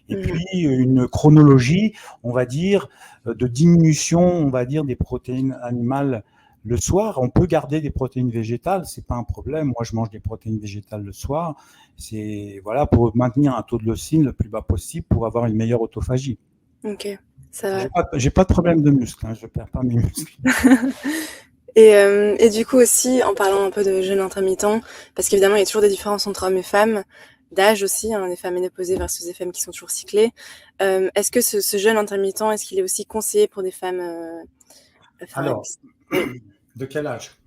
et puis une chronologie, on va dire, de diminution, on va dire, des protéines animales le soir. On peut garder des protéines végétales, c'est pas un problème. Moi, je mange des protéines végétales le soir. C'est pour maintenir un taux de leucine le plus bas possible pour avoir une meilleure autophagie. Ok, ça va. J'ai pas de problème de muscles, je perds pas mes muscles. Et du coup aussi, en parlant un peu de jeûne intermittent, parce qu'évidemment, il y a toujours des différences entre hommes et femmes, d'âge aussi, hein, les femmes ménopausées versus des femmes qui sont toujours cyclées. Est-ce que ce jeûne intermittent, est-ce qu'il est aussi conseillé pour des femmes, enfin, Alors, oui. de quel âge?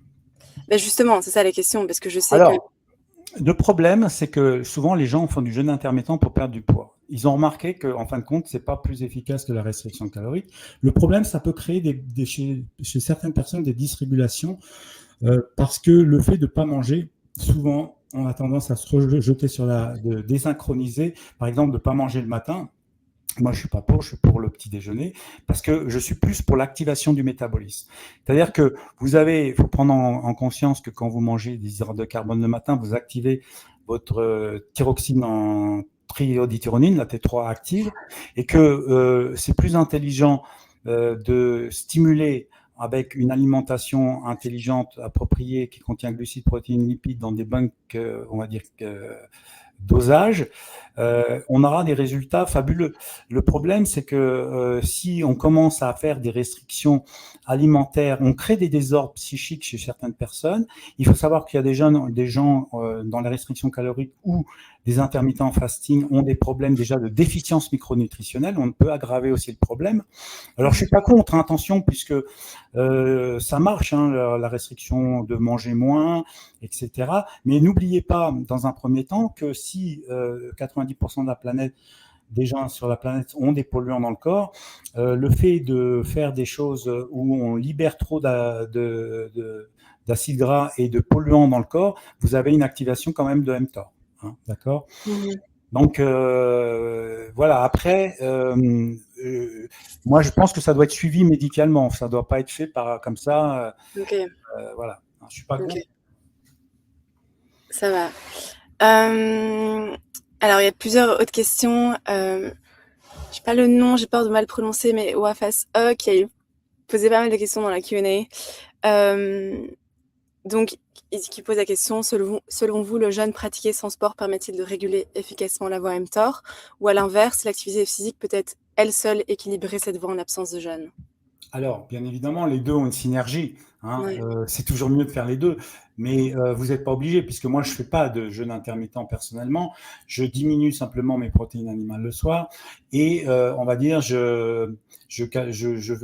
Ben justement, c'est ça la question, parce que je sais que Alors, le problème, c'est que souvent les gens font du jeûne intermittent pour perdre du poids. Ils ont remarqué qu'en fin de compte, c'est pas plus efficace que la restriction calorique. Le problème, ça peut créer chez certaines personnes des dysrégulations parce que le fait de ne pas manger, souvent, on a tendance à se rejeter de désynchroniser, par exemple, de ne pas manger le matin. Moi, je suis pour le petit déjeuner parce que je suis plus pour l'activation du métabolisme. C'est-à-dire que il faut prendre en conscience que quand vous mangez des hydrates de carbone le matin, vous activez votre thyroxine en triiodithyronine, la T3 active, et que c'est plus intelligent de stimuler avec une alimentation intelligente, appropriée, qui contient glucides, protéines, lipides dans des banques, on va dire, dosage, on aura des résultats fabuleux. Le problème, c'est que si on commence à faire des restrictions alimentaires, on crée des désordres psychiques chez certaines personnes. Il faut savoir qu'il y a des gens dans les restrictions caloriques ou des intermittents fasting ont des problèmes déjà de déficience micronutritionnelle. On peut aggraver aussi le problème. Alors, je suis pas contre, hein, attention, puisque ça marche, hein, la restriction de manger moins, etc. Mais n'oubliez pas, dans un premier temps, que si 90% de la planète, des gens sur la planète ont des polluants dans le corps, le fait de faire des choses où on libère trop d'acides gras et de polluants dans le corps, vous avez une activation quand même de mTOR. Hein, d'accord. Donc voilà, après, moi je pense que ça doit être suivi médicalement, ça ne doit pas être fait comme ça. OK. Voilà, je ne suis pas contre. OK, ça va. Alors, il y a plusieurs autres questions. J'ai pas le nom, j'ai peur de mal prononcer, mais Wafas E qui a posé pas mal de questions dans la Q&A. Donc, qui pose la question, selon vous, le jeûne pratiqué sans sport permet-il de réguler efficacement la voie mTOR? Ou à l'inverse, l'activité physique peut être elle seule équilibrer cette voie en absence de jeûne? Alors, bien évidemment, les deux ont une synergie. Hein. Ouais. C'est toujours mieux de faire les deux, mais vous n'êtes pas obligé, puisque moi, je ne fais pas de jeûne intermittent personnellement. Je diminue simplement mes protéines animales le soir et on va dire, je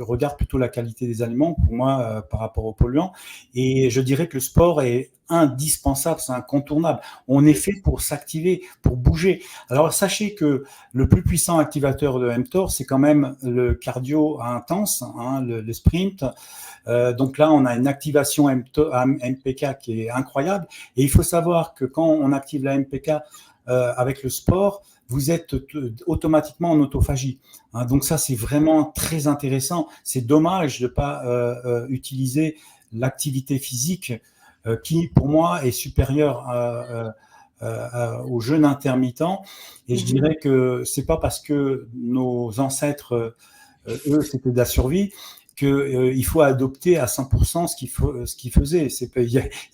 regarde plutôt la qualité des aliments pour moi par rapport aux polluants. Et je dirais que le sport est indispensable, c'est incontournable. On est fait pour s'activer, pour bouger. Alors, sachez que le plus puissant activateur de mTOR, c'est quand même le cardio intense, hein, le sprint. Donc là, on a une activation MPK qui est incroyable. Et il faut savoir que quand on active la MPK avec le sport, vous êtes automatiquement en autophagie. Hein, donc ça, c'est vraiment très intéressant. C'est dommage de ne pas utiliser l'activité physique qui, pour moi, est supérieure au jeûne intermittent. Et je dirais que c'est pas parce que nos ancêtres, eux, c'était de la survie, qu'il faut adopter à 100% ce qu'ils faisaient.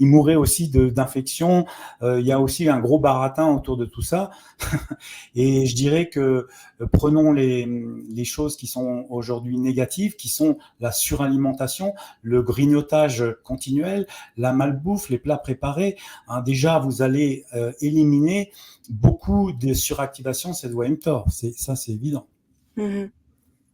Ils mouraient aussi d'infections. Il y a aussi un gros baratin autour de tout ça. Et je dirais que prenons les choses qui sont aujourd'hui négatives, qui sont la suralimentation, le grignotage continuel, la malbouffe, les plats préparés. Hein, déjà, vous allez éliminer beaucoup de suractivation de cette voie mTOR. Ça, c'est évident.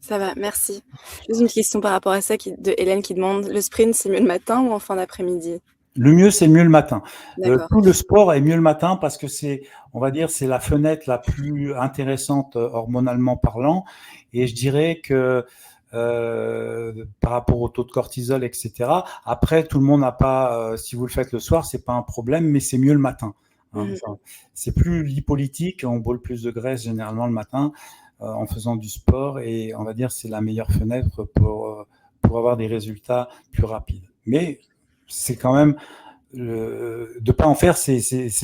Ça va, merci. Juste une question par rapport à ça de Hélène qui demande, le sprint, c'est mieux le matin ou en fin d'après-midi? Le mieux, c'est mieux le matin. D'accord. Tout le sport est mieux le matin parce que on va dire, c'est la fenêtre la plus intéressante hormonalement parlant. Et je dirais que par rapport au taux de cortisol, etc. Après, tout le monde n'a pas, si vous le faites le soir, c'est pas un problème, mais c'est mieux le matin. Hein. C'est plus lipolytique, on brûle plus de graisse généralement le matin en faisant du sport et on va dire c'est la meilleure fenêtre pour avoir des résultats plus rapides. Mais c'est quand même de pas en faire, c'est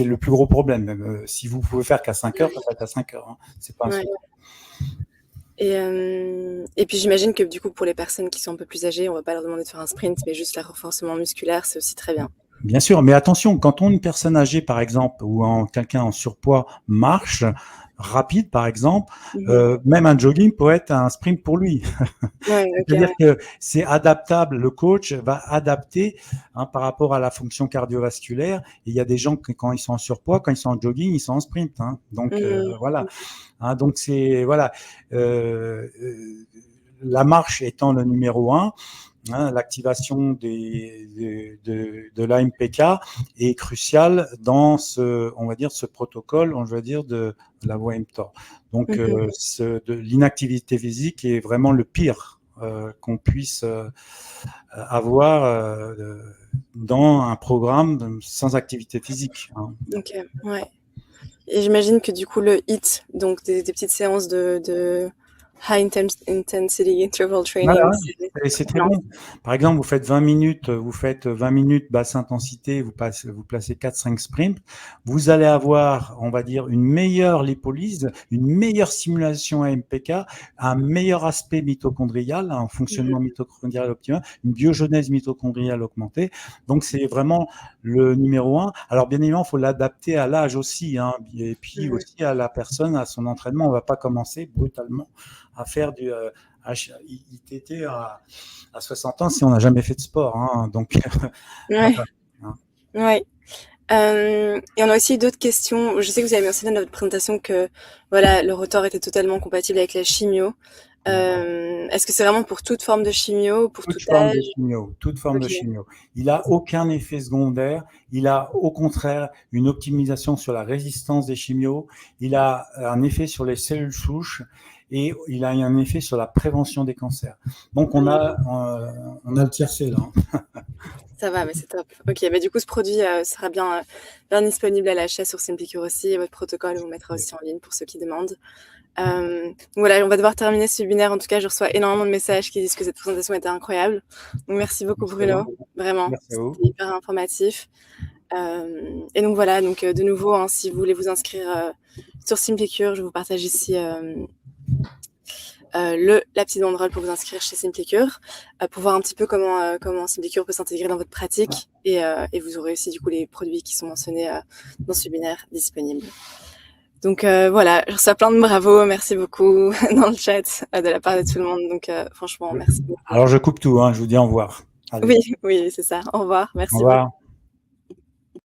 le plus gros problème. Même, si vous pouvez faire qu'à 5 heures, faites à 5 heures. Hein. C'est pas un souci. Et puis j'imagine que du coup pour les personnes qui sont un peu plus âgées, on va pas leur demander de faire un sprint, mais juste le renforcement musculaire, c'est aussi très bien. Bien sûr, mais attention, quand une personne âgée, par exemple, ou quelqu'un en surpoids marche rapide, par exemple, Mmh. même un jogging peut être un sprint pour lui. Ouais, OK, C'est-à-dire ouais. que c'est adaptable. Le coach va adapter par rapport à la fonction cardiovasculaire. Et il y a des gens qui, quand ils sont en surpoids, quand ils sont en jogging, ils sont en sprint. Donc Mmh. voilà. Donc c'est voilà. La marche étant le numéro un, l'activation de l'AMPK est cruciale dans ce, on va dire, ce protocole, on va dire, de la voie mTOR. Donc, Mmh. l'inactivité physique est vraiment le pire qu'on puisse avoir dans un programme sans activité physique. OK, ouais. Et j'imagine que du coup le HIIT, donc des petites séances de intensity interval training, Voilà, et c'est c'est trop très bien. bon. Par exemple, vous faites 20 minutes basse intensité, vous placez 4-5 sprints, vous allez avoir, on va dire, une meilleure lipolyse, une meilleure stimulation AMPK, un meilleur aspect mitochondrial, un fonctionnement Mmh. mitochondrial optimal, une biogenèse mitochondriale augmentée. Donc, c'est vraiment le numéro un. Alors, bien évidemment, il faut l'adapter à l'âge aussi, et puis Mmh. aussi à la personne, à son entraînement. On ne va pas commencer brutalement à faire du ITT à 60 ans si on n'a jamais fait de sport. Donc, Ouais, voilà. Hein. ouais. Et on a aussi d'autres questions. Je sais que vous avez mentionné dans votre présentation que voilà, le rotor était totalement compatible avec la chimio. D'accord. Est-ce que c'est vraiment pour toute forme de chimio, pour tout Toute forme de âge? chimio, toute forme de OK. chimio. Il a aucun effet secondaire. Il a au contraire une optimisation sur la résistance des chimios. Il a un effet sur les cellules souches et il a un effet sur la prévention des cancers. Donc on a le tiercé là. Ça va, mais c'est top. OK, bah, du coup, ce produit, sera bien disponible à l'achat sur Simplicure aussi et votre protocole, on le mettra aussi en ligne pour ceux qui demandent. Donc voilà, on va devoir terminer ce webinaire. En tout cas, je reçois énormément de messages qui disent que cette présentation était incroyable. Donc merci beaucoup Merci à vous. Bruno, vraiment, Merci à vous. c'était hyper informatif. Et donc voilà, donc de nouveau, si vous voulez vous inscrire, sur Simplicure, je vous partage ici, la petite banderole pour vous inscrire chez Simplicure, pour voir un petit peu comment Simplicure peut s'intégrer dans votre pratique et vous aurez aussi du coup les produits qui sont mentionnés dans ce webinaire disponibles. Donc voilà, je reçois plein de bravos, merci beaucoup dans le chat de la part de tout le monde. Donc franchement, merci beaucoup. Alors je coupe tout, je vous dis au revoir. Allez, Oui, oui, c'est ça. Au revoir, au merci beaucoup. revoir.